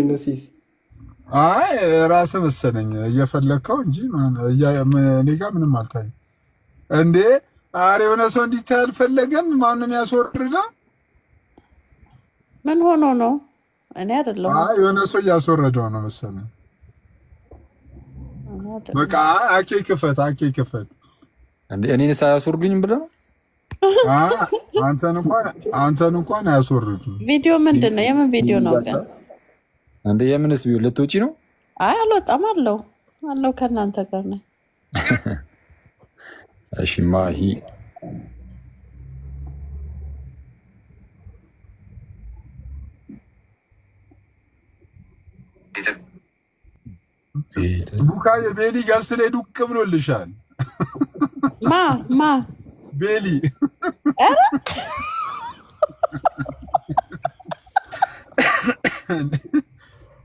[SPEAKER 8] ነው ሲስ
[SPEAKER 4] አይ ራስ መሰለኝ እየፈለከው እንጂ እኔ ጋር ምንም አልታየም እንዴ አሬ የሆነ ሰው እንዲታይ አልፈለገም ማንንም ያስወርዳ
[SPEAKER 5] ምን ሆኖ ነው እኔ አይደለም
[SPEAKER 4] አይ የሆነ ሰው ያስወረደው ነው መሰለኝ በቃ አኬ ክፈት
[SPEAKER 3] እንዴ እኔን ሳያስወርዱኝ ብለው
[SPEAKER 4] አንተን እንኳን አያስወርዱም
[SPEAKER 5] ቪዲዮ ምንድነው የምን ቪዲዮ ነው ግን
[SPEAKER 3] እንዴ የምንስ ቢው ልትወጪ ነው
[SPEAKER 5] አይ አልወጣም አለው ከናንተ ጋር ነው
[SPEAKER 3] እሺ ማሂ
[SPEAKER 4] ሉካ የቤሊ ጋስት ላይ ዱቅ ብሎልሻል
[SPEAKER 5] ማ
[SPEAKER 4] ቤሊ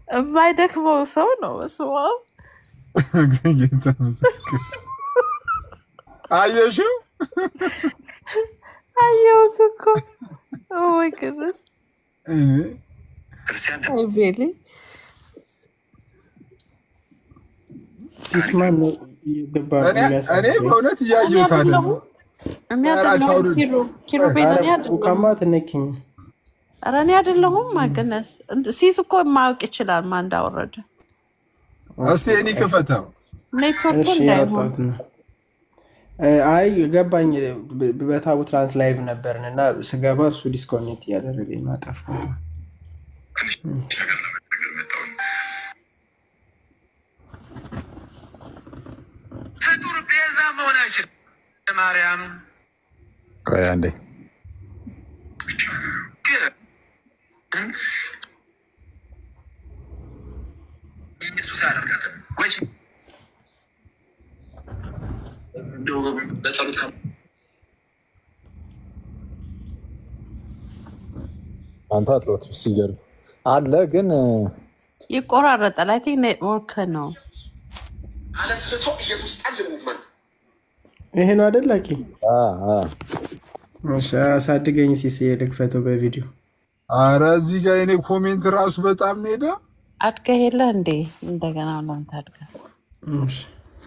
[SPEAKER 5] የማይደክመው ሰው ነው እሱ
[SPEAKER 4] አየሽው
[SPEAKER 5] አየሁት እኮ ኦይ ግድስ አይ ቤሊ
[SPEAKER 8] ሲስማን ይገባ
[SPEAKER 4] እኔ በእውነት እያየሁት አይደለም
[SPEAKER 5] እኔ አይደለሁም ኪሎ ቤሊ
[SPEAKER 8] ከማት ነኪኝ
[SPEAKER 5] ኧረ እኔ አይደለሁም ማገነስ ሲስ እኮ ማወቅ ይችላል ማን እንዳወረደ
[SPEAKER 4] እስቲ እኔ ክፈተው
[SPEAKER 5] ኔትወርክ እንዳይሆን
[SPEAKER 8] አይ ገባኝ በታቡ ትራንስ ላይቭ ነበርንና ስገባ እሱ ዲስኮኔክት ያደረገኝ ማጠፍ
[SPEAKER 1] ፍጡር ቤዛ መሆናችን ማርያም
[SPEAKER 3] ቆይ አንዴ
[SPEAKER 1] ኢየሱስ አደረጋት ወጭ በጸሎት
[SPEAKER 3] አንተ አጥቶት ሲገር አለ ግን
[SPEAKER 5] ይቆራረጣል አይ ቲንክ ኔትወርክ ነው
[SPEAKER 1] አለስለሶ ኢየሱስ ጣል ሙቭመንት
[SPEAKER 8] ይሄ ነው አይደል አኪ እሺ አሳድገኝ ሲስ የልክፈተው በቪዲዮ
[SPEAKER 4] አረ እዚህ ጋር እኔ ኮሜንት ራሱ በጣም ሄደ
[SPEAKER 5] አድገሄለ እንዴ እንደገና ነው ታድጋ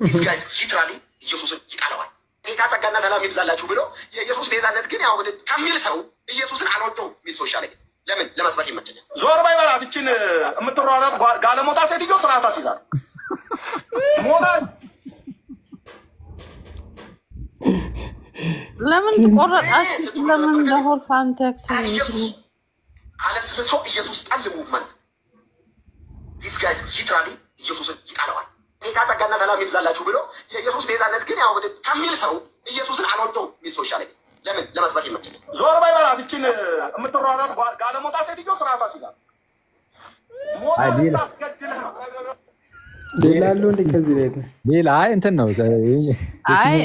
[SPEAKER 1] እዚህ ጋር ሊትራሊ ኢየሱስን ይጣለዋል ጌታ ጸጋና ሰላም ይብዛላችሁ ብሎ የኢየሱስ ቤዛነት ግን ያው ከሚል ሰው ኢየሱስን አልወደው ሚል ሰው ይሻለኝ ለምን ለመስበክ ይመቸኛል ዞር ባይ በላት እቺን የምትሯሯጥ ጋለሞታ ሴትዮ ስርዓት አስይዛል ሞታ
[SPEAKER 5] ለምን ተቆረጣች ለምን ለሆል ፋንታክስ
[SPEAKER 1] አለስለሶ ኢየሱስ ጣል ሙቭመንት ዲስ ጋይስ ሊትራሊ ኢየሱስን ይጣለዋል ጌታ ጸጋና ሰላም ይብዛላችሁ ብሎ የኢየሱስ ቤዛነት ግን ያው ከሚል ሰው ኢየሱስን አልወደው ሚል ሰው ይሻለኝ ለምን ለመስበክ ይመቸኛል ዞር ባይ በላት እቺን የምትሯሯጥ ጋለሞታ ሴትዮ ስርዓት አስይዛል
[SPEAKER 8] ሌላ አለው እንደ ከዚህ
[SPEAKER 3] ሌላ እንትን ነው
[SPEAKER 5] አይ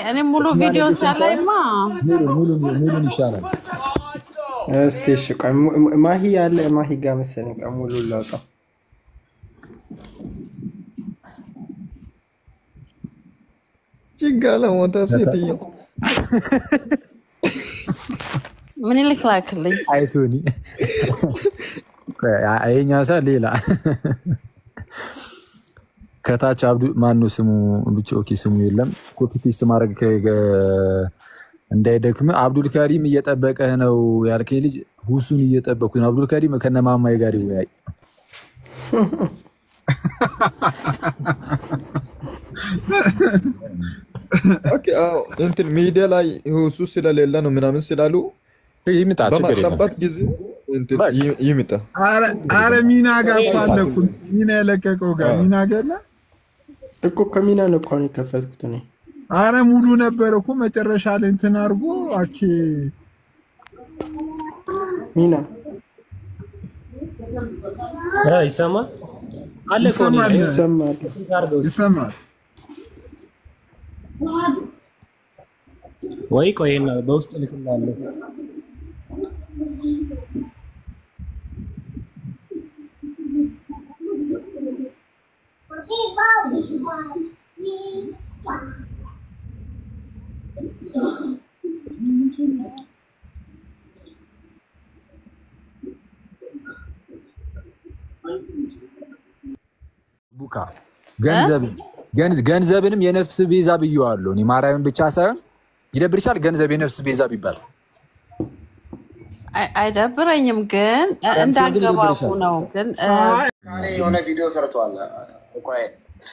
[SPEAKER 5] እኔ ሙሉ ቪዲዮ ሳላይማ
[SPEAKER 3] ሙሉ ይሻላል
[SPEAKER 8] እስቲ እሺ ማሂ ያለ ማሂ ጋር መሰለኝ ሙሉ ላውጣው
[SPEAKER 11] ጭጋለ ሞታ ሴትዮ
[SPEAKER 5] ምን ይልክላክልኝ
[SPEAKER 3] አይቶኒ አይኛ ሰ ሌላ ከታች አብዱ ማን ነው ስሙ ብቻ ኦኬ ስሙ የለም ኮፒ ፔስት ማድረግ እንዳይደክም አብዱል ከሪም እየጠበቀህ ነው ያልከኝ ልጅ ሁሱን እየጠበቁ ነው አብዱል ከሪም ከነማማይ ጋር ይወያይ
[SPEAKER 11] ኦኬ አዎ እንትን ሚዲያ ላይ ሁሱ ስለሌለ ነው ምናምን ስላሉ
[SPEAKER 3] ይምጣ ችግር የለም
[SPEAKER 11] ጊዜ እንትን ይምጣ
[SPEAKER 4] አረ ሚና ጋር ባለኩ ሚና የለቀቀው ጋር ሚና ገና
[SPEAKER 8] እኮ ከሚና ነው እኮ ነው ከፈትኩት ነው
[SPEAKER 4] አረ ሙሉ ነበር እኮ መጨረሻ ላይ እንትን አድርጎ አኬ
[SPEAKER 8] ሚና
[SPEAKER 10] ይሰማል አለ
[SPEAKER 4] ይሰማል
[SPEAKER 10] ወይ ቆይና በውስጥ ልክላለሁ
[SPEAKER 3] ቡካ ገንዘብንም የነፍስ ቤዛ ብየዋለሁ እኔ ማርያምን ብቻ ሳይሆን ይደብርሻል ገንዘብ የነፍስ ቤዛ ቢባል
[SPEAKER 5] አይደብረኝም ግን እንዳገባቡ ነው ግን
[SPEAKER 1] የሆነ ቪዲዮ ሰርቷል ቆይ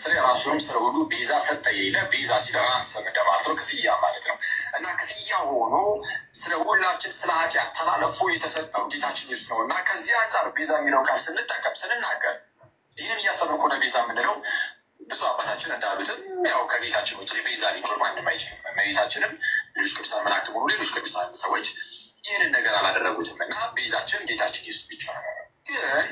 [SPEAKER 1] ስለ ራሱም ስለ ሁሉ ቤዛ ሰጠ ይለ ቤዛ ሲለማ ሰመደባቶ ክፍያ ማለት ነው እና ክፍያ ሆኖ ስለ ሁላችን ስለ ኃጢአት ተላልፎ የተሰጠው ጌታችን ኢየሱስ ነውና ከዚህ አንፃር ቤዛ የሚለው ቃል ስንጠቀም ስንናገር ይሄን እያሰብኩ ነው ቤዛ የምንለው ብዙ አባታችን እንዳሉትም ያው ከጌታችን ውጭ ቤዛ ሊኖር ማንም አይችልም ቤዛችንም ሌሎች ቅዱሳን መላእክት ሁሉ ሌሎች ቅዱሳን ሰዎች ይህንን ነገር አላደረጉትም እና ቤዛችን ጌታችን ኢየሱስ ብቻ ነው ግን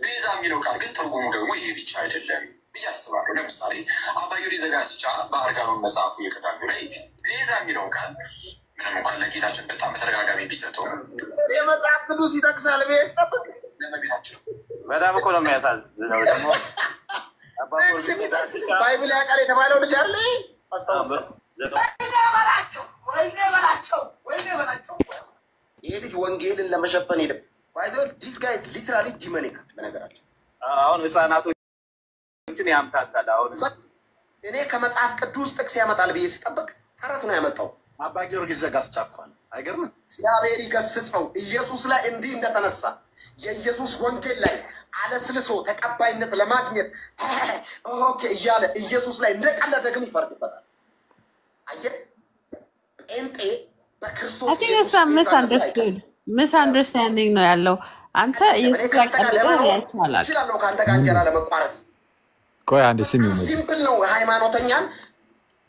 [SPEAKER 1] ቤዛ የሚለው ቃል ግን ትርጉሙ ደግሞ ይሄ ብቻ አይደለም ብያስባለሁ ለምሳሌ አባ ጊዮርጊስ ዘጋስጫ በአርጋኖ መጽሐፉ የቀዳሉ ላይ ቤዛ የሚለው ቃል ምንም እንኳን ለጌታችን በጣም በተደጋጋሚ ቢሰጠው የመጽሐፍ ቅዱስ ይጠቅሳል ቤስ ጠብቅ ለቤታችን በጣም እኮ ነው የሚያሳዝነው ደግሞ ባይብል ያቃል የተባለው ልጅ አለ አስታውስ ወይኔ በላቸው ይሄ ልጅ ወንጌልን ለመሸፈን ሄደ ባይዘው ዲስ ጋይ ሊትራሊ ዲሞኒክ በነገራችን አሁን ህፃናቶችን ያምታታል አሁን እኔ ከመጽሐፍ ቅዱስ ጥቅስ ያመጣል ብዬ ሲጠብቅ ተረት ነው ያመጣው አባ ጊዮርጊስ ዘጋስጫ እንኳን አይገርምም እግዚአብሔር ይገስጸው ኢየሱስ ላይ እንዲህ እንደተነሳ የኢየሱስ ወንጌል ላይ አለስልሶ ተቀባይነት ለማግኘት ኦኬ እያለ ኢየሱስ ላይ እንደቀለደ ግን ይፈርድበታል አየ ጴንጤ በክርስቶስ ኢየሱስ
[SPEAKER 5] misunderstanding ነው ያለው አንተ ኢየሱስ ላይ ቀልደህ ያቻላል
[SPEAKER 1] ይችላል ካንተ ጋር እንጀራ ለመቋረስ
[SPEAKER 3] ቆይ አንድ ስም ነው
[SPEAKER 1] ሲምፕል ነው ሃይማኖተኛን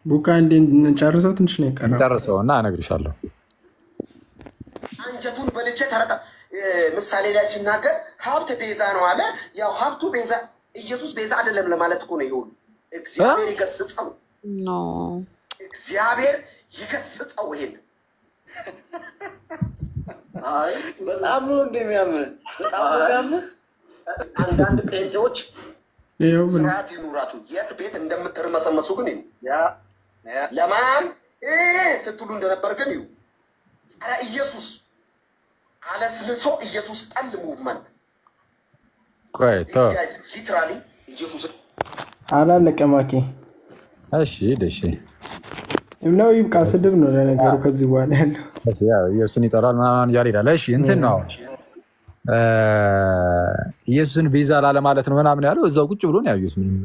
[SPEAKER 8] ቡካ እንዴ ጨርሰው ትንሽ ነው ይቀራል
[SPEAKER 3] ጨርሰውና እነግርሻለሁ
[SPEAKER 1] አንጀቱን በልቼ ተረታ ምሳሌ ላይ ሲናገር ሀብት ቤዛ ነው አለ ያው ሀብቱ ቤዛ ኢየሱስ ቤዛ አይደለም ለማለት እኮ ነው ይሁን እግዚአብሔር ይገስጸው
[SPEAKER 5] ኖ
[SPEAKER 1] እግዚአብሔር ይገስጸው ይሄን አይ በጣም ነው እንደሚያምህ በጣም ነው የሚያምህ አንዳንድ ጴንጤዎች ስርዓት ይኑራችሁ የት ቤት እንደምትርመሰመሱ ግን ያ ለማን ስትሉ እንደነበር ግን ይሁ ጸረ ኢየሱስ አለስልሶ ኢየሱስ ጠል ሙቭመንት
[SPEAKER 3] ቆይ ተው
[SPEAKER 1] ሊትራሊ ኢየሱስ
[SPEAKER 8] አላለቀማኪ
[SPEAKER 3] እሺ ደሽ
[SPEAKER 8] ነው ይብቃ ስድብ ነው ለነገሩ ከዚህ በኋላ ያለው
[SPEAKER 3] እሺ ያው ኢየሱስን ይጠራል ማን ያሪዳል እሺ እንትን ነው ኢየሱስን ቤዛ ላለ ማለት ነው ምናምን ያለው እዛው ቁጭ ብሎ ነው ያዩት ምንም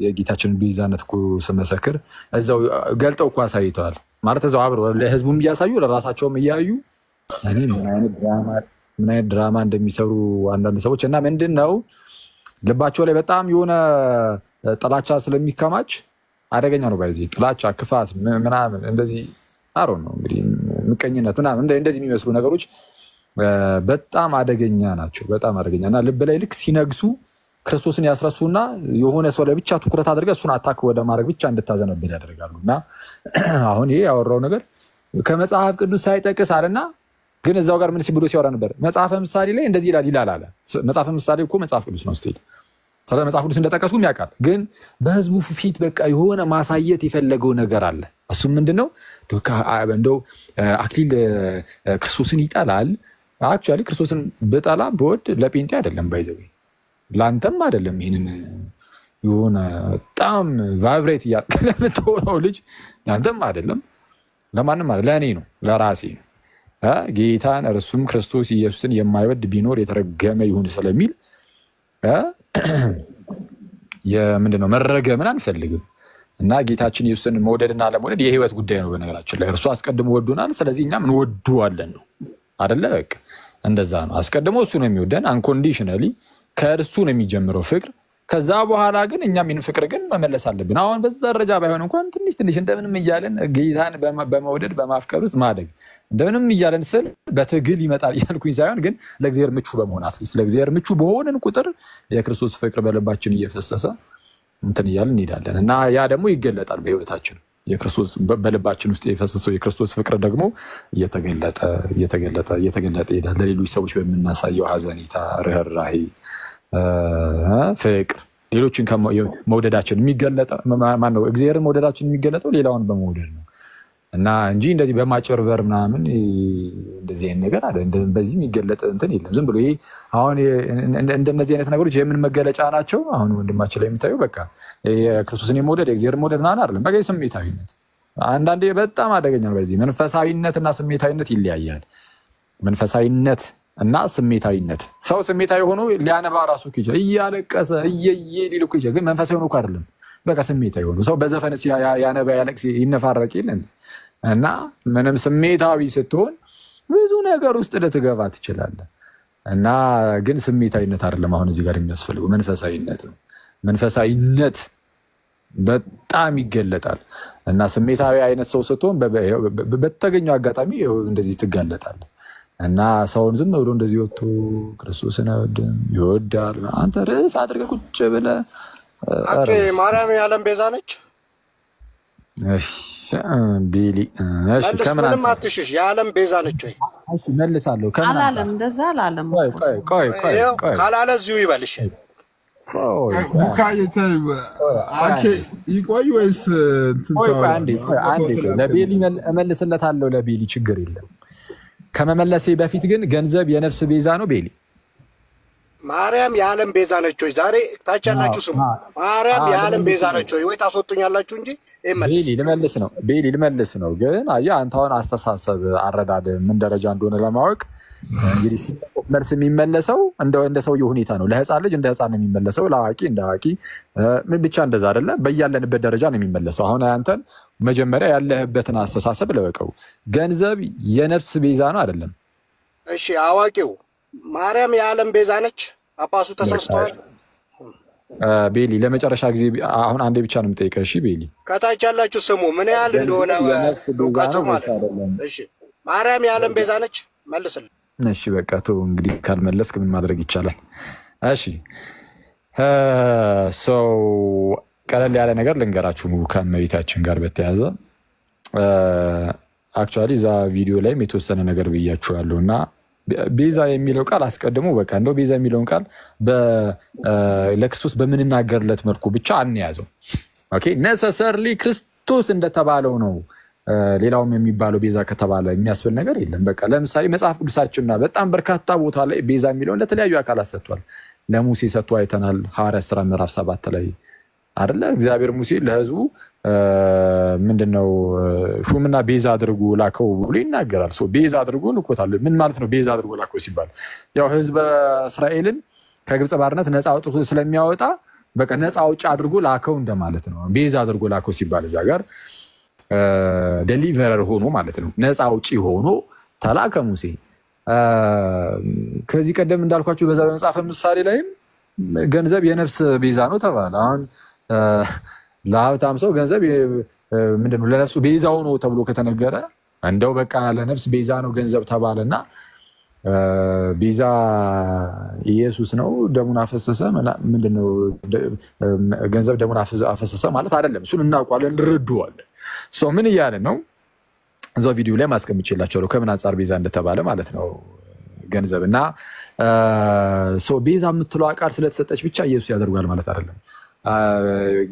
[SPEAKER 3] የጌታችን ቤዛነት እኮ ስመሰክር እዛው ገልጠው እኮ አሳይተዋል ማለት እዛው አብረው ለህዝቡም እያሳዩ ለራሳቸውም እያዩ እኔ ምን አይነት ድራማ እንደሚሰሩ አንዳንድ ሰዎች እና ምንድነው ልባቸው ላይ በጣም የሆነ ጥላቻ ስለሚከማች አደገኛ ነው ባይዚ ጥላቻ ክፋት ምናምን እንደዚህ አሮ ነው እንግዲህ ምቀኝነት ምናምን እንደዚህ የሚመስሉ ነገሮች በጣም አደገኛ ናቸው በጣም አደገኛ እና ልብ ላይ ልክ ሲነግሱ ክርስቶስን ያስረሱና የሆነ ሰው ላይ ብቻ ትኩረት አድርገው እሱን አታክ ወደ ማድረግ ብቻ እንድታዘነብል ያደርጋሉና አሁን ይሄ ያወራው ነገር ከመጽሐፍ ቅዱስ ሳይጠቅስ አለና ግን እዛው ጋር ምን ሲብሎ ሲያወራ ነበር መጽሐፈ ምሳሌ ላይ እንደዚህ ይላል አለ መጽሐፈ ምሳሌ እኮ መጽሐፍ ቅዱስ ነው ስቲል ስለዚህ መጽሐፍ ቅዱስ እንደጠቀስኩም ያውቃል ግን በህዝቡ ፊት በቃ የሆነ ማሳየት የፈለገው ነገር አለ እሱ ምንድነው እንደው አክሊል ክርስቶስን ይጣላል አክቹአሊ ክርስቶስን በጣላ በወድ ለጴንጤ አይደለም ባይዘው ላንተም አይደለም ይሄንን የሆነ በጣም ቫይብሬት ያለምትሆነው ልጅ ላንተም አይደለም ለማንም አይደለም ለኔ ነው ለራሴ ነው ጌታን እርሱም ክርስቶስ ኢየሱስን የማይወድ ቢኖር የተረገመ ይሁን ስለሚል የምንድነው መረገምን አንፈልግም እና ጌታችን ኢየሱስን መውደድና አለመውደድ የህይወት ጉዳይ ነው በነገራችን ላይ እርሱ አስቀድሞ ወዶናል ስለዚህ እኛም እንወደዋለን ነው አይደለ በቃ እንደዛ ነው አስቀድሞ እሱ ነው የሚወደን አንኮንዲሽናሊ ከእርሱ ነው የሚጀምረው ፍቅር ከዛ በኋላ ግን እኛም ይህን ፍቅር ግን መመለስ አለብን። አሁን በዛ ደረጃ ባይሆን እንኳን ትንሽ እንደምንም እያለን ጌታን በመውደድ በማፍቀር ውስጥ ማደግ እንደምንም እያለን ስል በትግል ይመጣል እያልኩኝ ሳይሆን ግን ለእግዚአብሔር ምቹ በመሆን አትሊስት ለእግዚአብሔር ምቹ በሆንን ቁጥር የክርስቶስ ፍቅር በልባችን እየፈሰሰ እንትን እያልን እንሄዳለን እና ያ ደግሞ ይገለጣል በህይወታችን። የክርስቶስ በልባችን ውስጥ የፈሰሰው የክርስቶስ ፍቅር ደግሞ እየተገለጠ ይሄዳል። ለሌሎች ሰዎች በምናሳየው ሀዘኔታ፣ ርህራሄ፣ ፍቅር ሌሎችን መውደዳችን የሚገለጠው ማነው? እግዚአብሔርን መውደዳችን የሚገለጠው ሌላውን በመውደድ ነው እና እንጂ እንደዚህ በማጭበርበር ምናምን እንደዚህ አይነት ነገር አለ። በዚህ የሚገለጥ እንትን የለም። ዝም ብሎ ይሄ አሁን እንደነዚህ አይነት ነገሮች የምን መገለጫ ናቸው? አሁን ወንድማችን ላይ የምታየው በቃ የክርስቶስን የመውደድ የእግዚአብሔርን መውደድ ምናምን አይደለም። በቃ ስሜታዊነት አንዳንዴ በጣም አደገኛ ነው። በዚህ መንፈሳዊነትና ስሜታዊነት ይለያያል። መንፈሳዊነት እና ስሜታዊነት ሰው ስሜታዊ ሆኖ ሊያነባ ራሱ ይችላል፣ እያለቀሰ እየየ ሊል እኮ ይችላል። ግን መንፈሳዊ ሆኖ እኮ አይደለም። በቃ ስሜታዊ ሆኖ ሰው በዘፈን ያነባ ያለቅስ ይነፋረቅ ይልን እና ምንም ስሜታዊ ስትሆን ብዙ ነገር ውስጥ ልትገባ ትችላለህ። እና ግን ስሜታዊነት አይደለም አሁን እዚህ ጋር የሚያስፈልገው መንፈሳዊነት ነው። መንፈሳዊነት በጣም ይገለጣል እና ስሜታዊ አይነት ሰው ስትሆን በተገኘው አጋጣሚ እንደዚህ ትጋለጣለህ። እና ሰውን ዝም ብሎ እንደዚህ ወጥቶ ክርስቶስን ይወዳል አንተ ርዕስ አድርገህ ቁጭ ብለህ
[SPEAKER 12] አኬ ማርያም የዓለም ቤዛ ነች።
[SPEAKER 3] እሺ ቢሊ እሺ
[SPEAKER 12] ከምን አትሽሽ የዓለም ቤዛ ነች ወይ?
[SPEAKER 3] እሺ መልሳለሁ። ከምን
[SPEAKER 5] አላለም እንደዛ አላለም።
[SPEAKER 3] ቆይ
[SPEAKER 12] ካላለ እዚሁ ይበልሽ።
[SPEAKER 4] ቡካዬ አኬ ይቆይ ወይስ
[SPEAKER 3] ቆይ አንዴ ለቢሊ እመልስለታለሁ። ለቢሊ ችግር የለም። ከመመለሴ በፊት ግን ገንዘብ የነፍስ ቤዛ ነው ቤሊ?
[SPEAKER 12] ማርያም የዓለም ቤዛ ነች ወይ? ዛሬ ታች ያላችሁ ስሙ። ማርያም የዓለም ቤዛ ነች ወይ? ታስወጡኛላችሁ እንጂ
[SPEAKER 3] ቤሊ ልመልስ ነው። ግን አየህ አንተ አሁን አስተሳሰብ አረዳድ ምን ደረጃ እንደሆነ ለማወቅ እንግዲህ መልስ የሚመለሰው እንደ ሰውየው ሁኔታ ነው። ለህፃን ልጅ እንደ ህፃን ነው የሚመለሰው፣ ለአዋቂ እንደ አዋቂ ብቻ እንደዛ አይደለም። በያለንበት ደረጃ ነው የሚመለሰው። አሁን አንተን መጀመሪያ ያለህበትን አስተሳሰብ ለወቀው። ገንዘብ የነፍስ ቤዛ ነው አይደለም?
[SPEAKER 12] እሺ አዋቂው ማርያም የዓለም ቤዛ ነች። ጳጳሱ ተሳስተዋል።
[SPEAKER 3] ቤሊ ለመጨረሻ ጊዜ አሁን አንዴ ብቻ ነው የምጠይቀው። እሺ ቤሊ
[SPEAKER 12] ከታች ያላችሁ ስሙ ምን ያህል እንደሆነ እውቀቱ ማለት ነው። እሺ ማርያም የዓለም ቤዛ ነች መልስልኝ።
[SPEAKER 3] እሺ በቃ ተው እንግዲህ ካልመለስክ ምን ማድረግ ይቻላል? እሺ ቀለል ያለ ነገር ልንገራችሁ ከእመቤታችን ጋር በተያያዘ አክቹዋሊ እዛ ቪዲዮ ላይም የተወሰነ ነገር ብያችኋለሁ እና ቤዛ የሚለው ቃል አስቀድሞ በቃ እንደው ቤዛ የሚለውን ቃል ለክርስቶስ በምንናገርለት መልኩ ብቻ አንያዘው። ኦኬ ነሰሰርሊ ክርስቶስ እንደተባለው ነው ሌላውም የሚባለው ቤዛ ከተባለ የሚያስብል ነገር የለም። በቃ ለምሳሌ መጽሐፍ ቅዱሳችንና በጣም በርካታ ቦታ ላይ ቤዛ የሚለውን ለተለያዩ አካላት ሰጥቷል። ለሙሴ ሰጥቶ አይተናል። ሐዋርያት ሥራ ምዕራፍ 7 ላይ አይደለ እግዚአብሔር ሙሴ ለህዝቡ ምንድነው ሹምና ቤዛ አድርጎ ላከው ብሎ ይናገራል። ቤዛ አድርጎ ልኮታል። ምን ማለት ነው ቤዛ አድርጎ ላከው ሲባል? ያው ህዝበ እስራኤልን ከግብጽ ባርነት ነፃ አውጥቶ ስለሚያወጣ በቃ ነፃ አውጭ አድርጎ ላከው እንደማለት ነው። ቤዛ አድርጎ ላከው ሲባል እዛ ጋር ዴሊቨረር ሆኖ ማለት ነው። ነፃ አውጪ ሆኖ ተላከ ሙሴ። ከዚህ ቀደም እንዳልኳችሁ በዛ በመጽሐፈ ምሳሌ ላይም ገንዘብ የነፍስ ቤዛ ነው ተባለ። አሁን ለሀብታም ሰው ገንዘብ ምንድነው ለነፍሱ ቤዛው ነው ተብሎ ከተነገረ እንደው በቃ ለነፍስ ቤዛ ነው ገንዘብ ተባለና ቤዛ ኢየሱስ ነው ደሙን አፈሰሰ ምንድነው ገንዘብ ደሙን አፈሰሰ ማለት አይደለም። እሱን እናውቃለን እንረዳዋለን። ምን እያለ ነው እዛው ቪዲዮ ላይ ማስቀምጬላችኋለሁ ከምን አንፃር ቤዛ እንደተባለ ማለት ነው ገንዘብ እና ቤዛ የምትለው ቃል ስለተሰጠች ብቻ ኢየሱስ ያደርጋል ማለት አይደለም።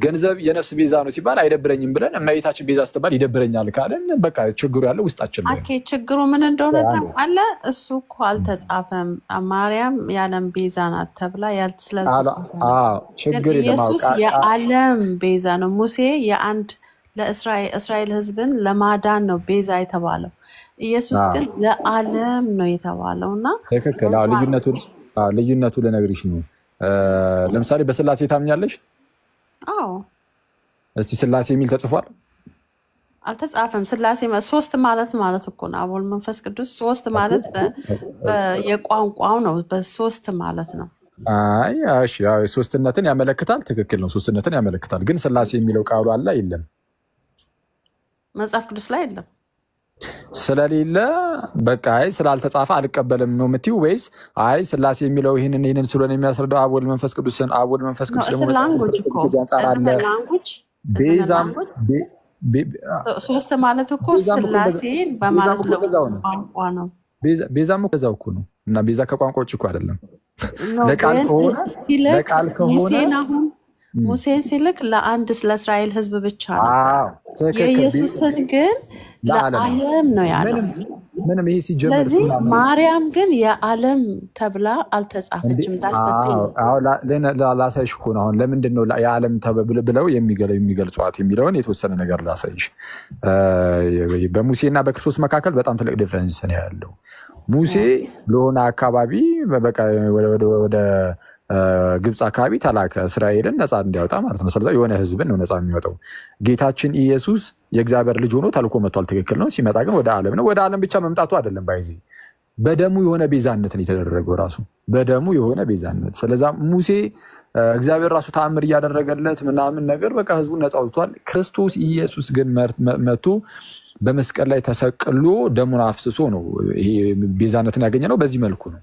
[SPEAKER 3] ገንዘብ የነፍስ ቤዛ ነው ሲባል አይደብረኝም ብለን እመቤታችን ቤዛ ስትባል ይደብረኛል ካለን በቃ ችግሩ ያለው ውስጣችን ላይ ነው።
[SPEAKER 5] ችግሩ ምን እንደሆነ ታውቃለህ? እሱ እኮ አልተጻፈም። ማርያም የዓለም ቤዛ ናት ተብላ
[SPEAKER 3] ችግር
[SPEAKER 5] ኢየሱስ የዓለም ቤዛ ነው። ሙሴ የአንድ ለእስራኤል ሕዝብን ለማዳን ነው ቤዛ የተባለው። ኢየሱስ ግን ለዓለም ነው የተባለው እና
[SPEAKER 3] ትክክል። ልዩነቱ ልነግርሽ ነው። ለምሳሌ በስላሴ ታምኛለሽ?
[SPEAKER 5] አዎ።
[SPEAKER 3] እስቲ ስላሴ የሚል ተጽፏል?
[SPEAKER 5] አልተጻፈም። ስላሴ ሶስት ማለት እኮ ነው። አብ ወልድ መንፈስ ቅዱስ ሶስት ማለት የቋንቋው ነው። በሶስት ማለት ነው።
[SPEAKER 3] አይ እሺ ያው ሶስትነትን ያመለክታል። ትክክል ነው፣ ሶስትነትን ያመለክታል። ግን ስላሴ የሚለው ቃሉ አለ የለም?
[SPEAKER 5] መጽሐፍ ቅዱስ ላይ የለም።
[SPEAKER 3] ስለሌለ በቃ አይ ስላልተጻፈ አልቀበልም ነው የምትይው ወይስ አይ ስላሴ የሚለው ይሄንን ስለሆነ የሚያስረዳው አብ ወልድ መንፈስ ቅዱስን አብ ወልድ መንፈስ ቅዱስ ደግሞ ቤዛም
[SPEAKER 5] ሶስት ማለት እኮ ስላሴን በማለት ቋንቋ ነው።
[SPEAKER 3] ቤዛም ከዛው እኮ ነው እና ቤዛ ከቋንቋ ውጭ እኮ አይደለም። ለቃል ከሆነ
[SPEAKER 5] ሙሴን ሲልክ ለአንድ ለእስራኤል ሕዝብ ብቻ ነው። የኢየሱስን ግን ለዓለም ነው ያለው።
[SPEAKER 3] ምንም ይሄ ሲጀመር
[SPEAKER 5] ስለዚህ ማርያም ግን የዓለም ተብላ አልተጻፈችም።
[SPEAKER 3] ላሳይሽ እኮ ነው። አሁን ለምንድን ነው የዓለም ብለው የሚገልጿት የሚለውን የተወሰነ ነገር ላሳይሽ። በሙሴና በክርስቶስ መካከል በጣም ትልቅ ዲፍረንስ ነው ያለው። ሙሴ ለሆነ አካባቢ በቃ ወደ ግብፅ አካባቢ ተላከ እስራኤልን ነፃ እንዲያወጣ ማለት ነው። ስለዚህ የሆነ ህዝብን ነው ነፃ የሚወጣው። ጌታችን ኢየሱስ የእግዚአብሔር ልጅ ሆኖ ተልኮ መጥቷል። ትክክል ነው። ሲመጣ ግን ወደ ዓለም ነው። ወደ ዓለም ብቻ መምጣቱ አይደለም። ባይዚ በደሙ የሆነ ቤዛነትን የተደረገው ራሱ በደሙ የሆነ ቤዛነት። ስለዚህ ሙሴ እግዚአብሔር ራሱ ተአምር እያደረገለት ምናምን ነገር በቃ ህዝቡን ነፃ አውጥቷል። ክርስቶስ ኢየሱስ ግን መጥቶ በመስቀል ላይ ተሰቅሎ ደሙን አፍስሶ ነው ይሄ ቤዛነትን ያገኘ ነው። በዚህ መልኩ ነው።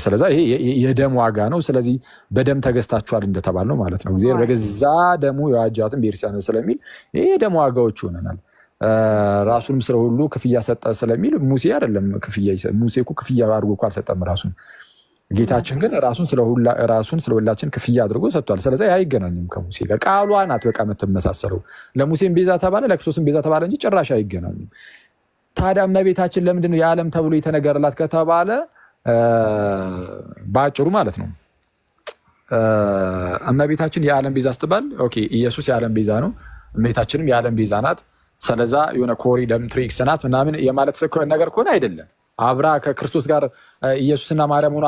[SPEAKER 3] ስለዚህ ይሄ የደም ዋጋ ነው። ስለዚህ በደም ተገዝታችኋል እንደተባለ ነው ማለት ነው። እግዚአብሔር በገዛ ደሙ የዋጃትን ቤርሲያን ስለሚል ይሄ የደም ዋጋዎች ሆነናል። ራሱንም ስለ ሁሉ ክፍያ ሰጠ ስለሚል ሙሴ አይደለም ክፍያ ሙሴ እኮ ክፍያ አድርጎ እኮ አልሰጠም ራሱን። ጌታችን ግን ራሱን ስለሁላችን ክፍያ አድርጎ ሰጥቷል። ስለዚህ አይገናኝም ከሙሴ ጋር። ቃሏ ናት በቃ የምትመሳሰለው። ለሙሴም ቤዛ ተባለ፣ ለክርስቶስም ቤዛ ተባለ እንጂ ጭራሽ አይገናኝም። ታዲያ እመቤታችን ለምንድን ነው የዓለም ተብሎ የተነገረላት ከተባለ ባጭሩ ማለት ነው እመቤታችን የዓለም ቤዛ ስትባል ኦኬ ኢየሱስ የዓለም ቤዛ ነው፣ እመቤታችንም የዓለም ቤዛ ናት። ስለዛ የሆነ ኮሪደም ትሪክስ ናት ምናምን የማለት ነገር ከሆነ አይደለም። አብራ ከክርስቶስ ጋር ኢየሱስና ማርያም ሆኖ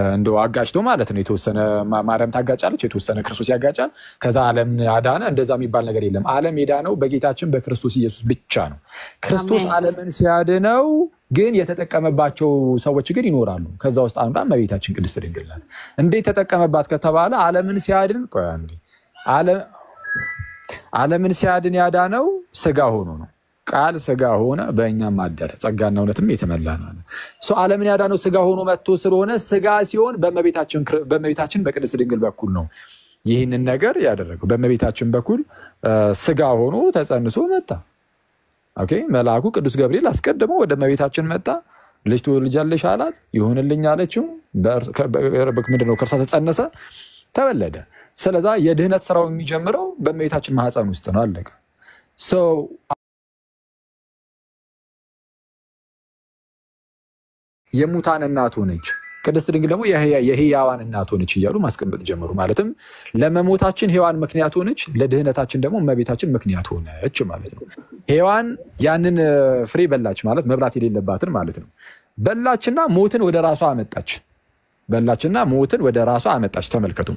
[SPEAKER 3] እንደው አጋጭቶ ማለት ነው። የተወሰነ ማርያም ታጋጫለች፣ የተወሰነ ክርስቶስ ያጋጫል። ከዛ ዓለም ያዳነ እንደዛ የሚባል ነገር የለም። ዓለም የዳነው በጌታችን በክርስቶስ ኢየሱስ ብቻ ነው። ክርስቶስ ዓለምን ሲያድነው ግን የተጠቀመባቸው ሰዎች ግን ይኖራሉ። ከዛ ውስጥ አንዷ እመቤታችን ቅድስት ድንግል ናት። እንዴት ተጠቀመባት ከተባለ ዓለምን ሲያድን ዓለምን ሲያድን ያዳነው ስጋ ሆኖ ነው። ቃል ስጋ ሆነ በእኛም አደረ፣ ጸጋና እውነትም የተመላ ነው። ዓለምን ያዳነው ስጋ ሆኖ መጥቶ ስለሆነ ስጋ ሲሆን በእመቤታችን በቅድስት ድንግል በኩል ነው ይህንን ነገር ያደረገው። በእመቤታችን በኩል ስጋ ሆኖ ተጸንሶ መጣ። ኦኬ መልአኩ ቅዱስ ገብርኤል አስቀድሞ ወደ እመቤታችን መጣ። ልጅ ትወልጃለሽ አላት። ይሁንልኝ አለችው። ምንድነው ከእርሷ ተጸነሰ፣ ተወለደ። ስለዛ የድህነት ስራው የሚጀምረው በእመቤታችን ማህፀን ውስጥ ነው። አለቀ። የሙታን እናት ሆነች። ቅድስት ድንግል ደግሞ የሕያዋን እናት ሆነች እያሉ ማስቀመጥ ጀመሩ። ማለትም ለመሞታችን ሔዋን ምክንያት ሆነች፣ ለድህነታችን ደግሞ እመቤታችን ምክንያት ሆነች ማለት ነው። ሔዋን ያንን ፍሬ በላች ማለት መብላት የሌለባትን ማለት ነው። በላችና ሞትን ወደ ራሷ አመጣች። በላችና ሞትን ወደ ራሷ አመጣች። ተመልከቱ፣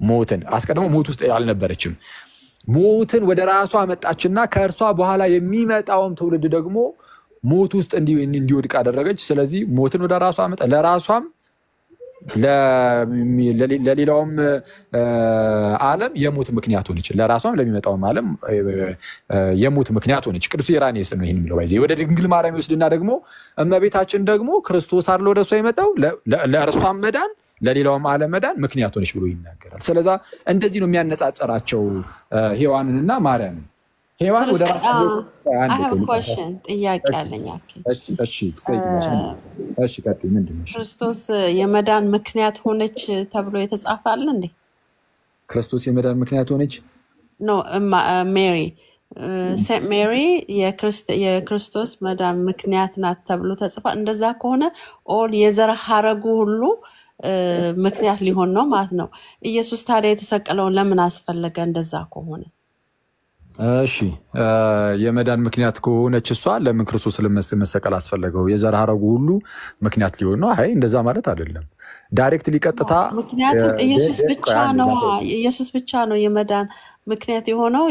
[SPEAKER 3] ሞትን አስቀድሞ ሞት ውስጥ አልነበረችም። ሞትን ወደ ራሷ አመጣችና ከእርሷ በኋላ የሚመጣውም ትውልድ ደግሞ ሞት ውስጥ እንዲወድቅ አደረገች። ስለዚህ ሞትን ወደ ራሷ አመጣ። ለራሷም ለሌላውም ዓለም የሞት ምክንያት ሆነች። ለራሷም ለሚመጣውም ዓለም የሞት ምክንያት ሆነች። ቅዱስ ኢራኔስ ነው ይሄን የሚለው። ወደ ድንግል ማርያም ይወስድና ደግሞ እመቤታችን ደግሞ ክርስቶስ አይደል ወደ እሷ የመጣው ለእርሷም መዳን ለሌላውም ዓለም መዳን ምክንያት ሆነች ብሎ ይናገራል። ስለዚህ እንደዚህ ነው የሚያነጻጽራቸው ሔዋንንና ማርያምን። ሔዋን ወደ
[SPEAKER 5] ጥያቄ አለኝ። ክርስቶስ የመዳን ምክንያት ሆነች ተብሎ የተጻፈ አለ እንዴ?
[SPEAKER 3] ክርስቶስ የመዳን ምክንያት ሆነች
[SPEAKER 5] ነው። ሜሪ ሴንት ሜሪ የክርስቶስ መዳን ምክንያት ናት ተብሎ ተጽፏ። እንደዛ ከሆነ ኦል የዘር ሐረጉ ሁሉ ምክንያት ሊሆን ነው ማለት ነው። ኢየሱስ ታዲያ የተሰቀለውን ለምን አስፈለገ? እንደዛ ከሆነ
[SPEAKER 3] እሺ የመዳን ምክንያት ከሆነች እሷ ለምን ክርስቶስ መሰቀል አስፈለገው? የዘር ሐረጉ ሁሉ ምክንያት ሊሆን ነው? አይ እንደዛ ማለት አይደለም። ዳይሬክት ሊቀጥታ
[SPEAKER 5] ምክንያቱም ኢየሱስ ብቻ ነው የመዳን ምክንያት የሆነው።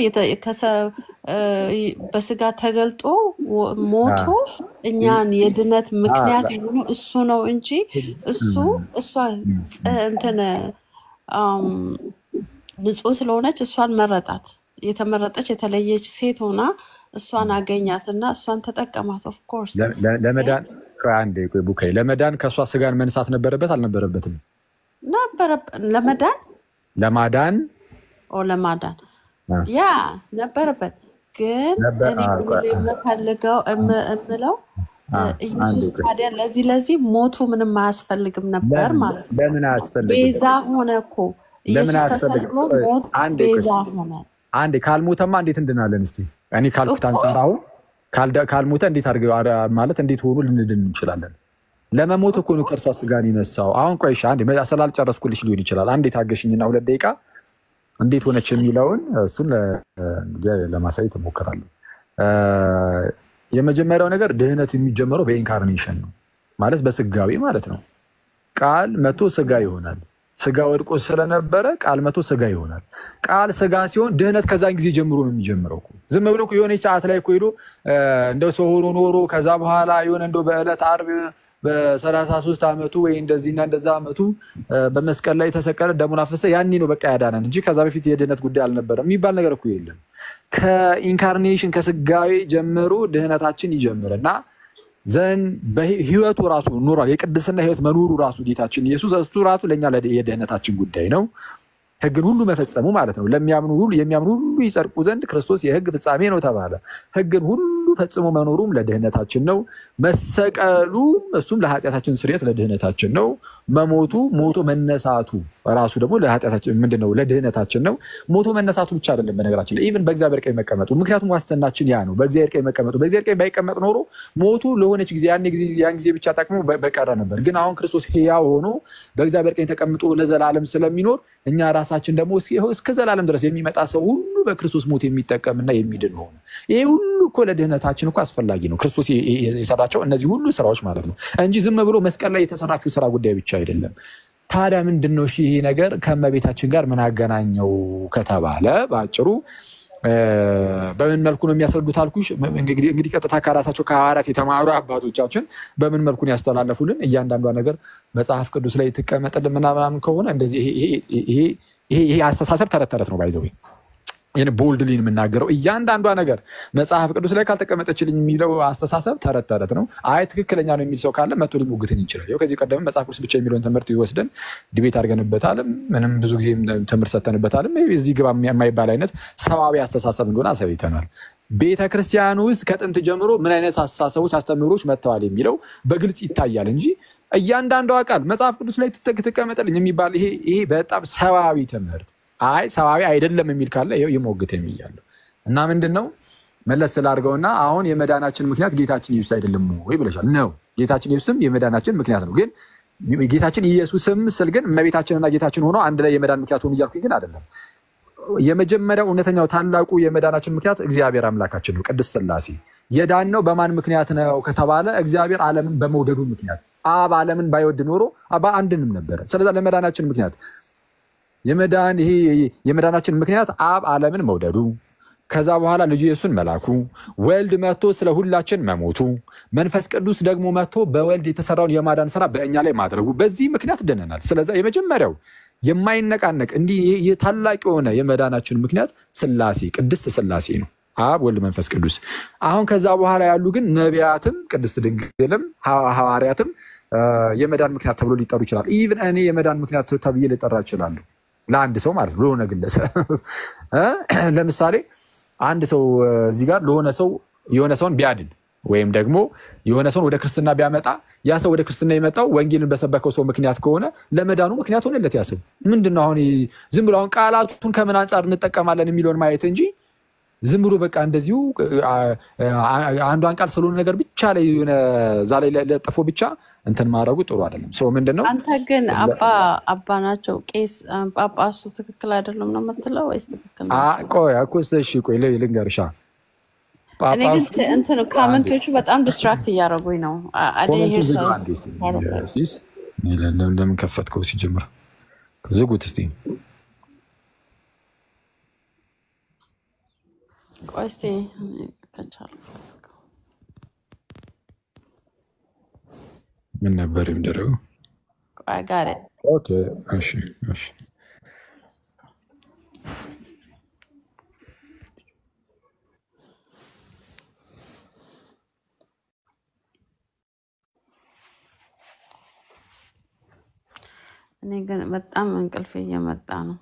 [SPEAKER 5] በስጋ ተገልጦ ሞቶ እኛን የድነት ምክንያት የሆነው እሱ ነው እንጂ እሷ እንትን ንጹህ ስለሆነች እሷን መረጣት። የተመረጠች የተለየች ሴት ሆና እሷን አገኛትና እሷን ተጠቀማት። ኦፍ ኮርስ
[SPEAKER 3] ለመዳን ከአንዴ ቆይ ቡካይ ለመዳን ከሷ ስጋን መንሳት ነበረበት አልነበረበትም? ለማዳን
[SPEAKER 5] ያ ነበረበት። ግን እኔ የምፈልገው እምለው ኢየሱስ ታዲያ ለዚህ ሞቱ ምንም አያስፈልግም ነበር ማለት ነው።
[SPEAKER 3] ለምን አያስፈልግም?
[SPEAKER 5] ቤዛ ሆነ እኮ ኢየሱስ ተሰቅሎ ሞት ቤዛ ሆነ።
[SPEAKER 3] አንዴ ካልሞተማ እንዴት እንድናለን? እስቲ እኔ ካልኩት አንፃር አሁን ካልሞተ እንዴት አድርገው ማለት እንዴት ሆኖ ልንድን እንችላለን? ለመሞት እኮ ነው ከእርሷ ስጋን ይነሳው። አሁን ቆይሻ አንዴ ስላልጨረስኩልሽ ሊሆን ይችላል። አንዴ ታገሽኝና 2 ደቂቃ እንዴት ሆነች የሚለውን እሱን ለማሳየት እሞክራለሁ። የመጀመሪያው ነገር ድህነት የሚጀምረው በኢንካርኔሽን ነው ማለት በስጋዊ ማለት ነው። ቃል መቶ ስጋ ይሆናል። ስጋ ወድቆ ስለነበረ ቃል መቶ ስጋ ይሆናል። ቃል ስጋ ሲሆን ድህነት ከዛን ጊዜ ጀምሮ ነው የሚጀምረው እኮ። ዝም ብሎ የሆነ ሰዓት ላይ እኮ ሄዶ እንደው ሰው ሆኖ ኖሮ ከዛ በኋላ የሆነ እንደው በዕለት ዓርብ በ33 ዓመቱ ወይ እንደዚህና እንደዛ ዓመቱ በመስቀል ላይ ተሰቀለ ደሙን አፈሰ ያኔ ነው በቃ ያዳነን እንጂ ከዛ በፊት የድህነት ጉዳይ አልነበረም የሚባል ነገር እኮ የለም። ከኢንካርኔሽን ከስጋዊ ጀምሮ ድህነታችን ይጀምርና ዘን በህይወቱ ራሱ ኖሯል። የቅድስና ህይወት መኖሩ ራሱ ጌታችን ኢየሱስ እሱ ራሱ ለኛ የድህነታችን ጉዳይ ነው። ህግን ሁሉ መፈጸሙ ማለት ነው። ለሚያምኑ ሁሉ ይጸድቁ ዘንድ ክርስቶስ የህግ ፍጻሜ ነው ተባለ። ህግን ሁሉ ፈጽሞ መኖሩም ለድህነታችን ነው። መሰቀሉ እሱም ለኃጢአታችን ስርየት ለድህነታችን ነው። መሞቱ ሞቶ መነሳቱ ራሱ ደግሞ ለኃጢአታችን ምንድነው ለድህነታችን ነው። ሞቶ መነሳቱ ብቻ አይደለም በነገራችን ላይ ኢቭን በእግዚአብሔር ቀኝ መቀመጡ፣ ምክንያቱም ዋስትናችን ያ ነው። በእግዚአብሔር ቀኝ መቀመጡ በእግዚአብሔር ቀኝ ባይቀመጥ ኖሮ ሞቱ ለሆነች ጊዜ ያን ጊዜ ብቻ ጠቅሞ በቀረ ነበር። ግን አሁን ክርስቶስ ሕያው ሆኖ በእግዚአብሔር ቀኝ ተቀምጦ ለዘላለም ስለሚኖር እኛ ራሳችን ደግሞ እስከ ዘላለም ድረስ የሚመጣ ሰው ሁሉ በክርስቶስ ሞት የሚጠቀምና የሚድን ሆነ። ይሄ ሁሉ እኮ ለድህነታችን እኮ አስፈላጊ ነው። ክርስቶስ የሰራቸው እነዚህ ሁሉ ስራዎች ማለት ነው እንጂ ዝም ብሎ መስቀል ላይ የተሰራችው ስራ ጉዳይ ብቻ አይደለም። ታዲያ ምንድነው ይሄ ነገር ከመቤታችን ጋር ምን አገናኘው ከተባለ ባጭሩ በምን መልኩ ነው የሚያስረዱት አልኩሽ። እንግዲህ ቀጥታ ከራሳቸው ከሐዋርያት የተማሩ አባቶቻችን በምን መልኩ ነው ያስተላለፉልን። እያንዳንዷ ነገር መጽሐፍ ቅዱስ ላይ ትቀመጥልን ምናምን ከሆነ እንደዚህ ይሄ አስተሳሰብ ተረት ነው ባይዘው ይሄን ቦልድሊ የምናገረው እያንዳንዷ ነገር መጽሐፍ ቅዱስ ላይ ካልተቀመጠችልኝ የሚለው አስተሳሰብ ተረት ነው። አይ ትክክለኛ ነው የሚል ሰው ካለ መጥቶ ሊሞግተኝ ይችላል። ያው ከዚህ ቀደም መጽሐፍ ቅዱስ ብቻ የሚለውን ትምህርት ይወስደን ዲቤት አድርገንበታል። ምንም ብዙ ጊዜ ትምህርት ሰተንበታል። እዚህ ግባ የማይባል አይነት ሰዋዊ አስተሳሰብ እንደሆነ አሳይተናል። ቤተክርስቲያን ውስጥ ከጥንት ጀምሮ ምን አይነት አስተሳሰቦች አስተምህሮች መጥተዋል የሚለው በግልጽ ይታያል እንጂ እያንዳንዷ ቃል መጽሐፍ ቅዱስ ላይ ትቀመጥልኝ የሚባል ይሄ በጣም ሰዋዊ ትምህርት አይ ሰዋዊ አይደለም የሚል ካለ ይሞግት የሚያለው እና ምንድነው መለስ ስላርገውና አሁን የመዳናችን ምክንያት ጌታችን ኢየሱስ አይደለም ወይ ብለሻል ነው። ጌታችን ኢየሱስም የመዳናችን ምክንያት ነው። ግን ጌታችን ኢየሱስም ስል ግን እመቤታችንና ጌታችን ሆኖ አንድ ላይ የመዳን ምክንያት ሆኖ እያልኩኝ ግን አይደለም። የመጀመሪያው እውነተኛው ታላቁ የመዳናችን ምክንያት እግዚአብሔር አምላካችን ነው። ቅድስት ሥላሴ የዳነው በማን ምክንያት ነው ከተባለ እግዚአብሔር ዓለምን በመውደዱ ምክንያት። አብ ዓለምን ባይወድ ኖሮ አባ አንድንም ነበር። ስለዚህ ለመዳናችን ምክንያት የመዳናችን ምክንያት አብ ዓለምን መውደዱ፣ ከዛ በኋላ ልጁ ኢየሱስን መላኩ፣ ወልድ መጥቶ ስለ ሁላችን መሞቱ፣ መንፈስ ቅዱስ ደግሞ መጥቶ በወልድ የተሰራውን የማዳን ስራ በእኛ ላይ ማድረጉ፣ በዚህ ምክንያት ድነናል። ስለዚህ የመጀመሪያው የማይነቃነቅ እንዲህ የታላቅ የሆነ የመዳናችን ምክንያት ሥላሴ ቅድስት ሥላሴ ነው። አብ ወልድ መንፈስ ቅዱስ። አሁን ከዛ በኋላ ያሉ ግን ነቢያትም ቅድስት ድንግልም ሐዋርያትም የመዳን ምክንያት ተብሎ ሊጠሩ ይችላል። ኢቭን እኔ የመዳን ምክንያት ተብዬ ልጠራ እችላለሁ ለአንድ ሰው ማለት ነው፣ ለሆነ ግለሰብ። ለምሳሌ አንድ ሰው እዚህ ጋር ለሆነ ሰው የሆነ ሰውን ቢያድን ወይም ደግሞ የሆነ ሰውን ወደ ክርስትና ቢያመጣ ያ ሰው ወደ ክርስትና የመጣው ወንጌልን በሰበከው ሰው ምክንያት ከሆነ ለመዳኑ ምክንያት ሆነለት ያ ሰው። ምንድነው አሁን ዝም ብሎ አሁን ቃላቱን ከምን አንፃር እንጠቀማለን የሚለውን ማየት እንጂ ዝም ብሎ በቃ እንደዚሁ አንዷን ቃል ስለሆነ ነገር ብቻ ላይ የሆነ እዛ ላይ ለጥፎ ብቻ እንትን ማድረጉ ጥሩ አይደለም። ሰው ምንድነው
[SPEAKER 5] አንተ ግን አባ ናቸው ቄስ ጳጳሱ ትክክል አይደለም ነው የምትለው ወይስ ትክክል ነው?
[SPEAKER 3] ቆይ እሺ ቆይ ልንገርሻ።
[SPEAKER 5] እኔ ግን እንትን ኮሜንቶቹ በጣም ዲስትራክት እያደረጉኝ ነው።
[SPEAKER 3] ለምን ከፈትከው ሲጀምር ዝጉት እስቲ።
[SPEAKER 5] ቆይ እስቲ ከቻልኩ
[SPEAKER 3] ምን ነበር የሚደረገው?
[SPEAKER 5] I got it.
[SPEAKER 3] ኦኬ እሺ እሺ
[SPEAKER 5] እኔ ግን በጣም እንቅልፍ እየመጣ ነው።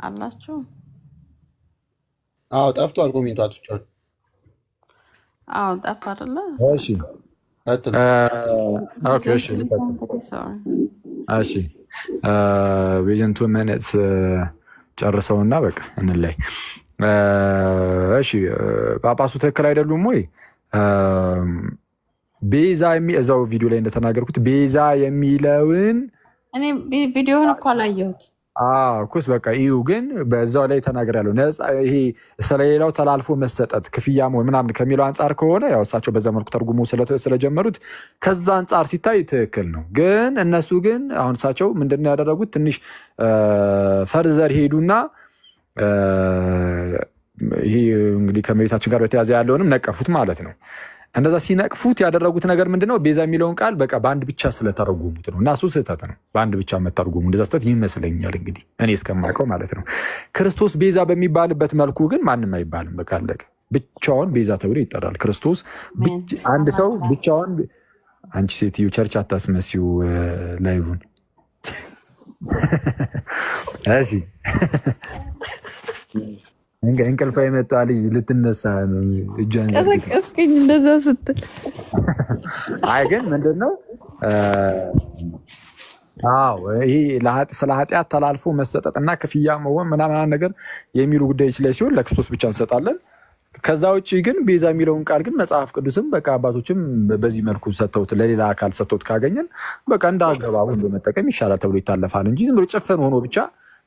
[SPEAKER 5] አላችሁ?
[SPEAKER 13] አዎ ጠፍቷል። ኮሜንታቶች አሉ።
[SPEAKER 5] አዎ ጠፋ አይደለ?
[SPEAKER 3] እሺ ኦኬ እሺ እሺ ቪዥን 2 ሚኒትስ ጨርሰውና በቃ እንላይ። እሺ ጳጳሱ ትክክል አይደሉም ወይ? ቤዛ እዛው ቪዲዮ ላይ እንደተናገርኩት ቤዛ የሚለውን
[SPEAKER 5] እኔ ቪዲዮውን እኮ አላየሁት።
[SPEAKER 3] ኩስ በቃ እዩ ግን በዛው ላይ ተናግሬያለሁ። ነፃ ይሄ ስለሌላው ተላልፎ መሰጠት ክፍያ ምናምን ከሚለው አንፃር ከሆነ ያው እሳቸው በዛ መልኩ ተርጉሞ ስለጀመሩት ከዛ አንፃር ሲታይ ትክክል ነው። ግን እነሱ ግን አሁን እሳቸው ምንድነው ያደረጉት? ትንሽ ፈርዘር ሄዱና ይሄ እንግዲህ ከመቤታችን ጋር በተያያዘ ያለውንም ነቀፉት ማለት ነው። እንደዛ ሲነቅፉት ያደረጉት ነገር ምንድነው? ቤዛ የሚለውን ቃል በቃ በአንድ ብቻ ስለተረጉሙት ነው። እና እሱ ስህተት ነው። በአንድ ብቻ መተርጉሙ እንደዛ ስህተት ይመስለኛል እንግዲህ እኔ እስከማውቀው ማለት ነው። ክርስቶስ ቤዛ በሚባልበት መልኩ ግን ማንም አይባልም። በቃ አለቀ። ብቻውን ቤዛ ተብሎ ይጠራል። ክርስቶስ አንድ ሰው ብቻውን አንቺ ሴትዮ ቸርች አታስመሲው ላይቭን እሺ እንቅልፍ የመጣ ልጅ ልትነሳ ነው እጇን
[SPEAKER 5] ቀሰቀስከኝ እንደዛ ስትል።
[SPEAKER 3] አይ ግን ምንድነው ይሄ ስለ ኃጢአት ተላልፎ መሰጠትና ክፍያ መሆን ምናምን ነገር የሚሉ ጉዳዮች ላይ ሲሆን ለክርስቶስ ብቻ እንሰጣለን። ከዛ ውጭ ግን ቤዛ የሚለውን ቃል ግን መጽሐፍ ቅዱስም በቃ አባቶችም በዚህ መልኩ ሰጥተውት ለሌላ አካል ሰጥተውት ካገኘን በቃ እንዳገባቡ በመጠቀም ይሻላል ተብሎ ይታለፋል እንጂ ዝም ብሎ ጭፍን ሆኖ ብቻ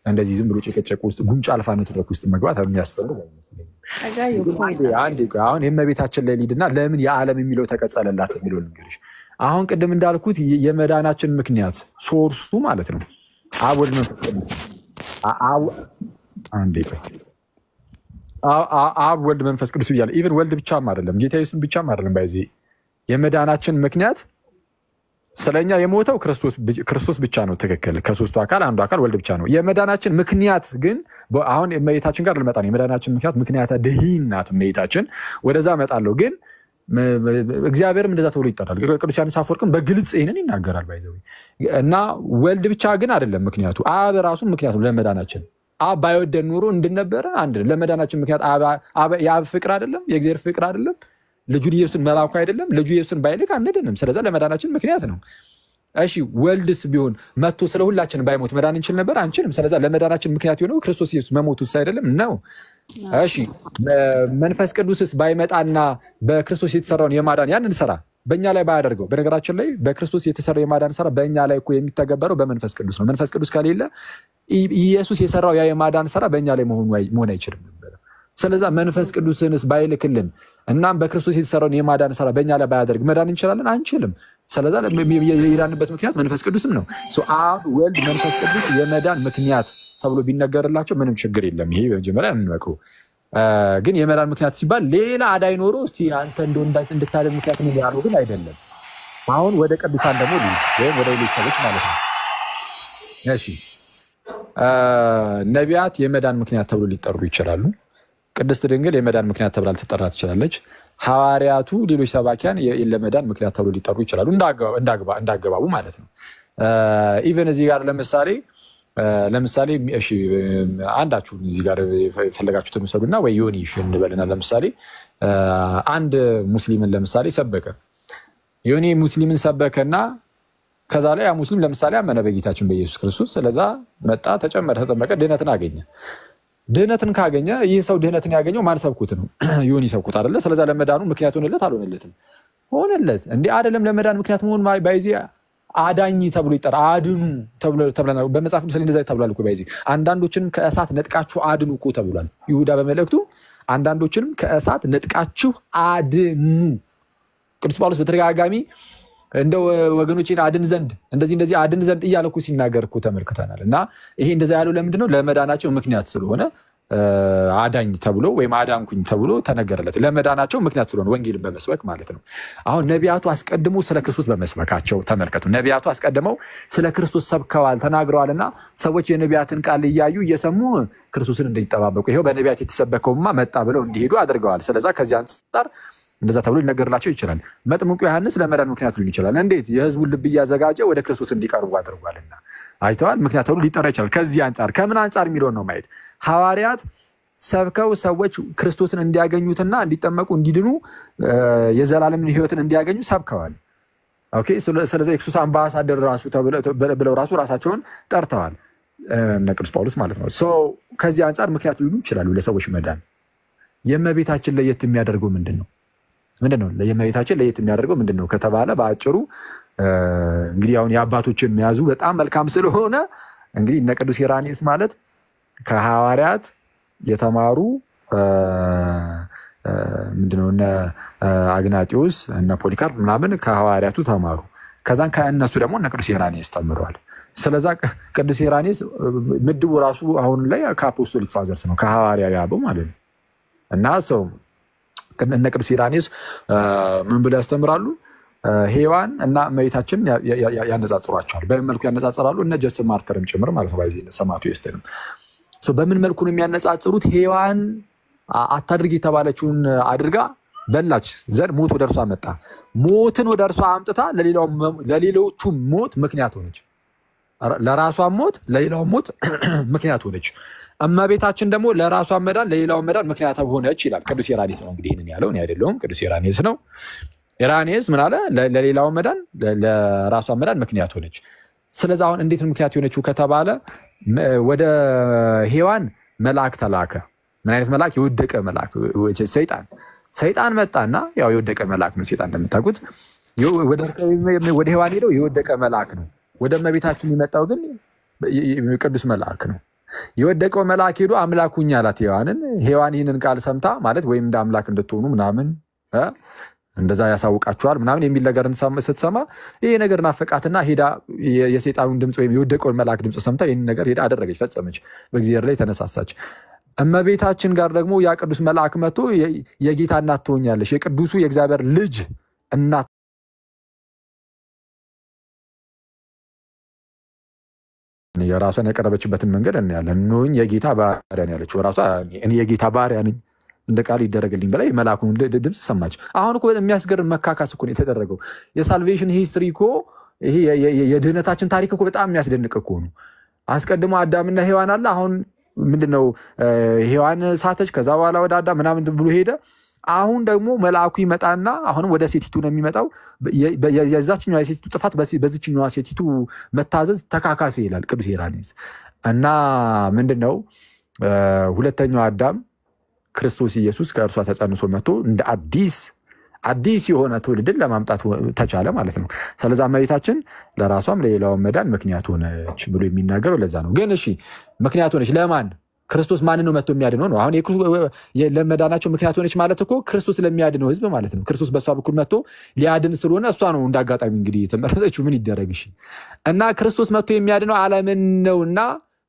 [SPEAKER 3] እንደዚህ ዝም ብሎ ጭቅጭቅ ውስጥ ጉንጫ አልፋነት ድረክ ውስጥ መግባት የሚያስፈልግ አይመስለኝም። አሁን የእመቤታችን ላይ ሊድና ለምን የዓለም የሚለው ተቀጸለላት የሚለው ልንገርሽ። አሁን ቅድም እንዳልኩት የመዳናችን ምክንያት ሶርሱ ማለት ነው አብ ወልድ መንፈስ ቅዱስ። አብ ወልድ መንፈስ ቅዱስ ብያለሁ። ኢቨን ወልድ ብቻም አይደለም ጌታ ኢየሱስ ብቻም አይደለም። ባይዚህ የመዳናችን ምክንያት ስለኛ የሞተው ክርስቶስ ብቻ ነው። ትክክል። ከሶስቱ አካል አንዱ አካል ወልድ ብቻ ነው። የመዳናችን ምክንያት ግን አሁን እመቤታችን ጋር ልመጣ ነው። የመዳናችን ምክንያት ምክንያተ ድኂን ናት እመቤታችን። ወደዛ እመጣለሁ። ግን እግዚአብሔርም እንደዛ ተብሎ ይጠራል። ቅዱስ ዮሐንስ አፈወርቅም በግልጽ ይህንን ይናገራል። ባይዘው እና ወልድ ብቻ ግን አይደለም ምክንያቱ፣ አብ ራሱ ምክንያቱ ለመዳናችን። አብ ባይወደን ኑሮ እንድንነበረ አንድ ለመዳናችን ምክንያት የአብ ፍቅር አይደለም? የእግዚአብሔር ፍቅር አይደለም? ልጁ ኢየሱስን መላኩ አይደለም? ልጁ ኢየሱስን ባይልክ አንድንም። ስለዚህ ለመዳናችን ምክንያት ነው። እሺ ወልድስ ቢሆን መጥቶ ስለ ሁላችን ባይሞት መዳን እንችል ነበር? አንችልም። ስለዚህ ለመዳናችን ምክንያት የሆነው ክርስቶስ ኢየሱስ መሞቱስ አይደለም ነው። እሺ መንፈስ ቅዱስስ ባይመጣና በክርስቶስ የተሰራውን የማዳን ያንን ስራ በእኛ ላይ ባያደርገው። በነገራችን ላይ በክርስቶስ የተሰራው የማዳን ስራ በእኛ ላይ እኮ የሚተገበረው በመንፈስ ቅዱስ ነው። መንፈስ ቅዱስ ከሌለ ኢየሱስ የሰራው ያ የማዳን ስራ በእኛ ላይ መሆን አይችልም ነበር። ስለዚህ መንፈስ ቅዱስንስ ባይልክልን እናም በክርስቶስ የተሰራውን የማዳን ስራ በእኛ ላይ ባያደርግ መዳን እንችላለን? አንችልም። ስለዚህ የዳንበት ምክንያት መንፈስ ቅዱስም ነው። አብ ወልድ መንፈስ ቅዱስ የመዳን ምክንያት ተብሎ ቢነገርላቸው ምንም ችግር የለም። ይሄ በመጀመሪያ እንመክሩ። ግን የመዳን ምክንያት ሲባል ሌላ አዳይ ኖሮ እስቲ አንተ እንድታደርግ ምክንያት ነው ያለው ግን አይደለም። አሁን ወደ ቅዱሳን ደግሞ ወይም ወደ ሌሎች ሰዎች ማለት ነው። እሺ ነቢያት የመዳን ምክንያት ተብሎ ሊጠሩ ይችላሉ። ቅድስት ድንግል የመዳን ምክንያት ተብላ ልትጠራ ትችላለች። ሐዋርያቱ፣ ሌሎች ሰባኪያን ለመዳን ምክንያት ተብሎ ሊጠሩ ይችላሉ እንዳገባቡ ማለት ነው። ኢቨን እዚህ ጋር ለምሳሌ እሺ አንዳችሁ እዚህ ጋር የፈለጋችሁትን ውሰዱና ወይ ዮኒ እንበልና ለምሳሌ አንድ ሙስሊምን ለምሳሌ ሰበከ። ዮኒ ሙስሊምን ሰበከና ከዛ ላይ ያ ሙስሊም ለምሳሌ አመነ በጌታችን በኢየሱስ ክርስቶስ። ስለዛ መጣ፣ ተጨመረ፣ ተጠመቀ፣ ድህነትን አገኘ። ድህነትን ካገኘ ይህ ሰው ድህነትን ያገኘው ማን ሰብኩት ነው? ዮኒ ሰብኩት አይደለ? ስለዛ ለመዳኑ ምክንያት ሆነለት አልሆነለትም? ሆነለት። እንዴ አይደለም ለመዳን ምክንያት መሆን ባይዚ አዳኝ ተብሎ ይጠራ። አድኑ ተብለናል በመጽሐፍ ቅዱስ ላይ እንደዛ ተብሏል እኮ ባይዚ። አንዳንዶችንም ከእሳት ነጥቃችሁ አድኑ እኮ ተብሏል ይሁዳ በመልእክቱ። አንዳንዶችንም ከእሳት ነጥቃችሁ አድኑ። ቅዱስ ጳውሎስ በተደጋጋሚ እንደ ወገኖቼን አድን ዘንድ እንደዚህ አድን ዘንድ እያለ እኮ ሲናገር እኮ ተመልክተናል። እና ይሄ እንደዛ ያለው ለምንድን ነው? ለመዳናቸው ምክንያት ስለሆነ አዳኝ ተብሎ ወይም አዳንኩኝ ተብሎ ተነገረለት ለመዳናቸው ምክንያት ስለሆነ ወንጌልን በመስበክ ማለት ነው። አሁን ነቢያቱ አስቀድሞ ስለ ክርስቶስ በመስበካቸው ተመልከቱ። ነቢያቱ አስቀድመው ስለ ክርስቶስ ሰብከዋል ተናግረዋልና ሰዎች የነቢያትን ቃል እያዩ እየሰሙ ክርስቶስን እንዲጠባበቁ ይሄው በነቢያት የተሰበከውማ መጣ ብለው እንዲሄዱ አድርገዋል። ስለዚህ ከዚህ አንፃር እንደዛ ተብሎ ሊነገርላቸው ይችላል። መጥምቁ ዮሐንስ ለመዳን ምክንያት ሊሆን ይችላል። እንዴት የህዝቡን ልብ እያዘጋጀ ወደ ክርስቶስ እንዲቀርቡ አድርጓልና አይተዋል። ምክንያት ተብሎ ሊጠራ ይችላል። ከዚህ አንፃር ከምን አንፃር የሚለውን ነው ማየት። ሐዋርያት ሰብከው ሰዎች ክርስቶስን እንዲያገኙትና እንዲጠመቁ እንዲድኑ የዘላለምን ህይወትን እንዲያገኙ ሰብከዋል። ኦኬ ስለዚህ የክርስቶስ አምባሳደር ራሱ ብለው ራሳቸውን ጠርተዋል እነ ቅዱስ ጳውሎስ ማለት ነው። ከዚህ አንፃር ምክንያት ሊሆኑ ይችላሉ ለሰዎች መዳን። የእመቤታችን ለየት የሚያደርገው ምንድነው? የእመቤታችን ለየት የሚያደርገው ምንድነው ከተባለ በአጭሩ እንግዲህ አሁን የአባቶችን መያዙ በጣም መልካም ስለሆነ እንግዲህ እነ ቅዱስ ኢራኔስ ማለት ከሐዋርያት የተማሩ ምንድነው እነ አግናጢዮስ እነ ፖሊካርፕ ምናምን ከሐዋርያቱ ተማሩ። ከዛን ከእነሱ ደግሞ እነ ቅዱስ ኢራኔስ ተምረዋል። ስለዛ ቅዱስ ኢራኔስ ምድቡ ራሱ አሁን ላይ ከአፖስቶሊክ ፋዘርስ ነው ከሐዋርያዊ አበው ማለት ነው። እና ሰው እነ ቅዱስ ኢራኔስ ምን ብለው ያስተምራሉ? ሔዋን እና እመቤታችን ያነጻጽሯቸዋል። በምን መልኩ ያነጻጽራሉ? እነ ጀስቲን ማርተርም ጭምር ማለት ነው። ባይዚ ሰማዕቱ ዮሴፍንም በምን መልኩ ነው የሚያነጻጽሩት? ሔዋን አታድርግ የተባለችውን አድርጋ በላች ዘንድ ሞት ወደ እርሷ መጣ። ሞትን ወደ እርሷ አምጥታ ለሌሎቹ ሞት ምክንያት ሆነች። ለራሷ ሞት ለሌላው ሞት ምክንያት ሆነች። እመቤታችን ደግሞ ለራሷ መዳን ለሌላው መዳን ምክንያት ሆነች ይላል ቅዱስ ኢራኔስ ነው። እንግዲህ ይሄንን ያለው እኔ አይደለሁም፣ ቅዱስ ኢራኔስ ነው። ኢራኔስ ምን አለ? ለሌላው መዳን ለራሷ መዳን ምክንያት ሆነች። ስለዚህ አሁን እንዴት ምክንያት ሆነችው ከተባለ ወደ ሔዋን መልአክ ተላከ። ምን አይነት መልአክ? የወደቀ መልአክ ሰይጣን መጣና ያው የወደቀ መልአክ ነው ሰይጣን እንደምታውቁት። ወደ ሔዋን ሄደው የወደቀ መልአክ ነው። ወደ እመቤታችን የመጣው ግን ቅዱስ መልአክ ነው። የወደቀው መልአክ ሄዶ አምላኩኝ አላት ሔዋንን። ሔዋን ይህንን ቃል ሰምታ ማለት ወይም እንደ አምላክ እንድትሆኑ ምናምን እንደዛ ያሳውቃቸዋል ምናምን የሚል ነገር ስትሰማ ይሄ ነገር ናፈቃትና ሄዳ የሰይጣኑን ድምጽ ወይም የወደቀውን መልአክ ድምጽ ሰምታ ይሄን ነገር ሄዳ አደረገች፣ ፈጸመች፣ በእግዚአብሔር ላይ ተነሳሳች። እመቤታችን ጋር ደግሞ ያ ቅዱስ መልአክ መጥቶ የጌታ እናት ትሆኛለሽ፣ የቅዱሱ የእግዚአብሔር ልጅ እናት የራሷን ያቀረበችበትን መንገድ እናያለን። ነውኝ የጌታ ባሪያ ነኝ ያለችው ራሷ እኔ የጌታ ባሪያ ነኝ እንደ ቃል ይደረግልኝ በላይ መልአኩን ድምጽ ሰማች። አሁን እኮ የሚያስገርም መካካስ እኮ ነው የተደረገው። የሳልቬሽን ሂስትሪ እኮ ይሄ የድህነታችን ታሪክ እኮ በጣም የሚያስደንቅ እኮ ነው። አስቀድሞ አዳምና ሔዋን አለ። አሁን ምንድነው ሔዋን ሳተች፣ ከዛ በኋላ ወደ አዳም ምናምን ብሎ ሄደ። አሁን ደግሞ መልአኩ ይመጣና አሁንም ወደ ሴቲቱ ነው የሚመጣው። የዛችኛው የሴቲቱ ጥፋት በዚችኛው ሴቲቱ መታዘዝ ተካካሴ ይላል ቅዱስ ኢራኔስ። እና ምንድነው ሁለተኛው አዳም ክርስቶስ ኢየሱስ ከእርሷ ተጸንሶ መጥቶ እንደ አዲስ የሆነ ትውልድን ለማምጣት ተቻለ ማለት ነው። ስለዚህ እመቤታችን ለራሷም ለሌላው መዳን ምክንያት ሆነች ብሎ የሚናገረው ለዛ ነው። ግን እሺ ምክንያት ሆነች ለማን? ክርስቶስ ማንን ነው መጥቶ የሚያድነው ነው። አሁን ለመዳናቸው ምክንያት ሆነች ማለት እኮ ክርስቶስ ለሚያድነው ህዝብ ማለት ነው። ክርስቶስ በሷ በኩል መጥቶ ሊያድን ስለሆነ እሷ ነው እንዳጋጣሚ እንግዲህ ተመረጠችው። ምን ይደረግ እሺ። እና ክርስቶስ መጥቶ የሚያድነው ዓለምን ነውና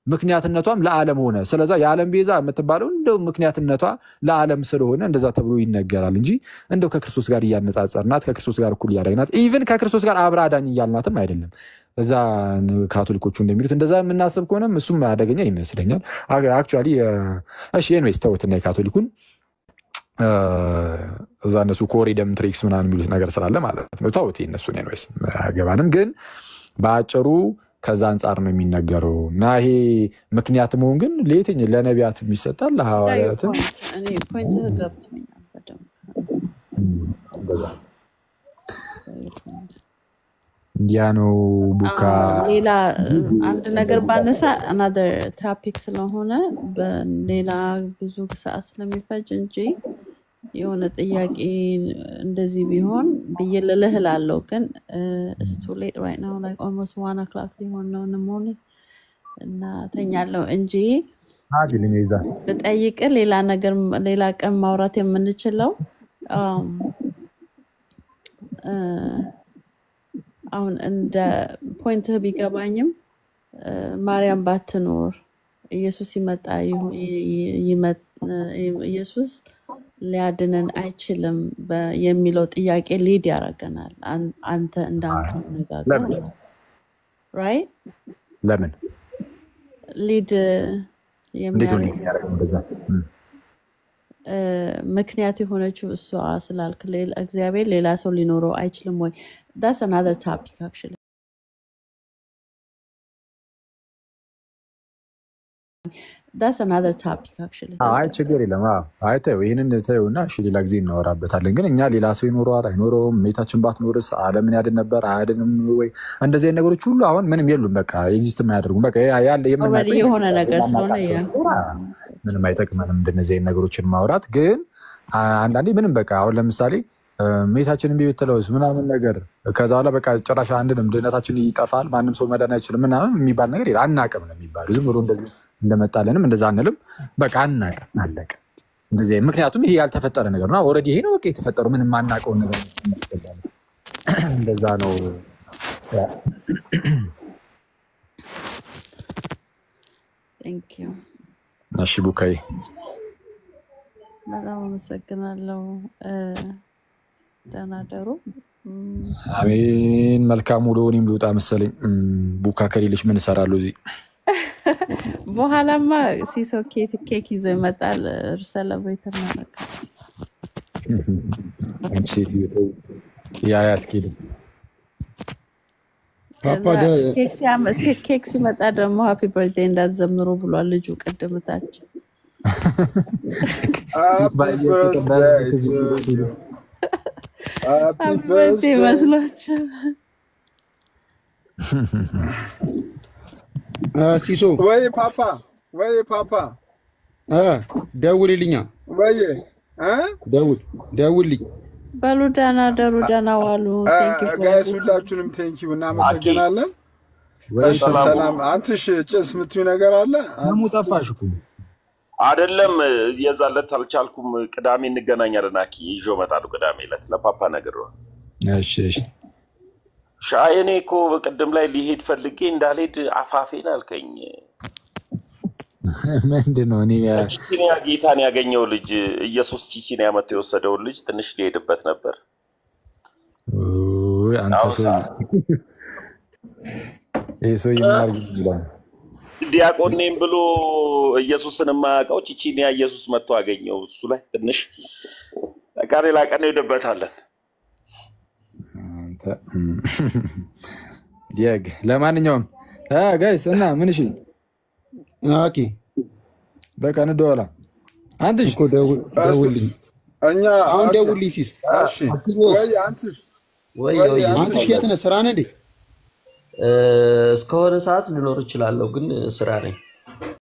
[SPEAKER 3] ምክንያትነቷም ለዓለም ሆነ። ስለዚህ የዓለም ቤዛ የምትባለው እንደው ምክንያትነቷ ለዓለም ስለሆነ እንደዛ ተብሎ ይነገራል እንጂ እንደው ከክርስቶስ ጋር እያነጻጸርናት ከክርስቶስ ጋር እኩል እያደረግናት ኢቭን ከክርስቶስ ጋር አብራ ዳኝ እያልናትም አይደለም። እዛ ካቶሊኮቹ እንደሚሉት እንደዛ የምናስብ ከሆነም እሱም አደገኛ ይመስለኛል። አክቹአሊ እሺ ኤኒዌይስ ተውትና የካቶሊኩን እዛ እነሱ ኮሪደም ትሪክስ ምናምን የሚሉት ነገር ስላለ ማለት ነው። ተውት እነሱን ኤኒዌይስ አገባንም። ግን በአጭሩ ከዛ አንፃር ነው የሚነገረው። እና ይሄ ምክንያት መሆን ግን ለየትኛው ለነቢያት የሚሰጣል ለሐዋርያት
[SPEAKER 5] እኔ ፖይንት ገብቶኛል በደምብ
[SPEAKER 3] እንዲያ ነው። ቡካ
[SPEAKER 5] ሌላ አንድ ነገር ባነሳ another topic ስለሆነ በሌላ ብዙ ሰዓት ስለሚፈጅ እንጂ የሆነ ጥያቄ እንደዚህ ቢሆን ብየለለህ ላለው ግን it's too late right now like almost 1 o'clock ሊሆን ነው in the morning እና ተኛለው እንጂ
[SPEAKER 3] አዲልኝ ይዛ
[SPEAKER 5] በጠይቅ ሌላ ነገር ሌላ ቀን ማውራት የምንችለው አሁን እንደ ፖይንት ቢገባኝም ማርያም ባትኖር ኢየሱስ ይመጣ ኢየሱስ ሊያድነን አይችልም የሚለው ጥያቄ ሊድ ያደርገናል። አንተ እንዳንተ ነጋገር ራይት
[SPEAKER 3] ለምን
[SPEAKER 5] ሊድ
[SPEAKER 3] እንዴት ነው የሚያደርገው እንደዛ?
[SPEAKER 5] ምክንያት የሆነችው እሷ ስላልክ እግዚአብሔር ሌላ ሰው ሊኖረው አይችልም ወይ? that's another topic actually. that's another topic actually.
[SPEAKER 3] አይ ችግር የለም። አይ ተይው ይሄንን ተይውና እሺ ሌላ ጊዜ እናወራበታለን። ግን እኛ ሌላ ሰው ይኖረዋል አይኖረውም፣ ሜታችን ባትኖርስ ዓለምን ያድን ነበር አያድንም ወይ? እንደዚህ አይነት ነገሮች ሁሉ አሁን ምንም የሉም። በቃ ኤግዚስት የማያደርጉም። በቃ ያለ
[SPEAKER 5] already የሆነ ነገር ስለሆነ
[SPEAKER 3] ምንም አይጠቅመንም እንደነዚህ አይነት ነገሮችን ማውራት። ግን አንዳንዴ ምንም በቃ አሁን ለምሳሌ ሜታችንን ቢብትለውስ ምናምን ነገር ከዛ በኋላ በቃ ጭራሽ አንድንም ድህነታችን ይጠፋል ማንም ሰው መዳን አይችልም ምናምን የሚባል ነገር የለም። አናውቅም ነው የሚባለው። ዝም ብሎ እንደዚህ እንደመጣለንም እንደዛ አንልም። በቃ አናውቅም አለቀ። እንደዚህ ምክንያቱም ይሄ ያልተፈጠረ ነገር ነው። ኦልሬዲ ይሄ ነው በቃ የተፈጠረው ምንም ማናውቀው ነገር እንደዛ ነው።
[SPEAKER 5] thank you
[SPEAKER 3] እሺ ቡካይ
[SPEAKER 5] በጣም አመሰግናለሁ። ደህና ደሩ።
[SPEAKER 3] አሜን። መልካም ውሎ። እኔም ልውጣ መሰለኝ። ቡካ ከሌለሽ ምን እሰራለሁ እዚህ?
[SPEAKER 5] በኋላማ ሲሶ ኬክ ይዞ ይመጣል። ሴሌብሬት እናደርጋለን።
[SPEAKER 3] አንቺ ሴትዮ ያ ያስኬድም
[SPEAKER 5] ኬክ ሲመጣ ደግሞ ሃፒ በርዝዴይ እንዳትዘምሩ ብሏል ልጁ ቅድም ታች። ሃፒ በርዝዴይ መስሏቸው
[SPEAKER 13] ሲሶ
[SPEAKER 4] ወይ ፓፓ
[SPEAKER 13] ደውልልኛ
[SPEAKER 4] ወይ
[SPEAKER 13] ደውልልኝ
[SPEAKER 5] በሉ። ደህና ደሩ፣ ደህና ዋሉ።
[SPEAKER 4] ጋይስ ሁላችሁንም ቴንኪው እናመሰግናለን። ሰላም። አንተሽ ጭስ የምትይው ነገር አለ?
[SPEAKER 3] አሙ ጠፋሽ እኮ
[SPEAKER 14] አይደለም? የዛለት አልቻልኩም። ቅዳሜ እንገናኛለን። አኪ ይዞ መጣሉ ቅዳሜ ዕለት ለፓፓ ነግረው።
[SPEAKER 3] እሺ
[SPEAKER 14] ሻይ እኔ እኮ በቀደም ላይ ሊሄድ ፈልጌ እንዳልሄድ አፋፌን አልከኝ።
[SPEAKER 3] ምንድነው? እኔ
[SPEAKER 14] ቺቺኒያ ጌታን ያገኘው ልጅ ኢየሱስ ቺቺኒያ መጥቶ የወሰደው ልጅ ትንሽ ሊሄድበት ነበር።
[SPEAKER 3] አንተ ሰው ሰው ይማርግ ይላል።
[SPEAKER 14] ዲያቆን ነኝ ብሎ ኢየሱስን የማያውቀው ቺቺኒያ ኢየሱስ መጥቶ አገኘው። እሱ ላይ ትንሽ ለቃሬ ላቀነ ይደበታለን።
[SPEAKER 3] ዲያግ ለማንኛውም ጋይስ እና ምን እሺ
[SPEAKER 13] ኦኬ
[SPEAKER 3] በቃ እንደዋላ አንተሽ
[SPEAKER 13] እኮ ደውልልኝ።
[SPEAKER 4] እኛ
[SPEAKER 13] አሁን ደውልልኝ ሲስ።
[SPEAKER 4] እሺ ወይ አንተሽ
[SPEAKER 13] አንተሽ የት ነህ? ስራ ነህ እንዴ?
[SPEAKER 15] እስከሆነ ሰዓት ልኖር እችላለሁ ግን ስራ ነኝ።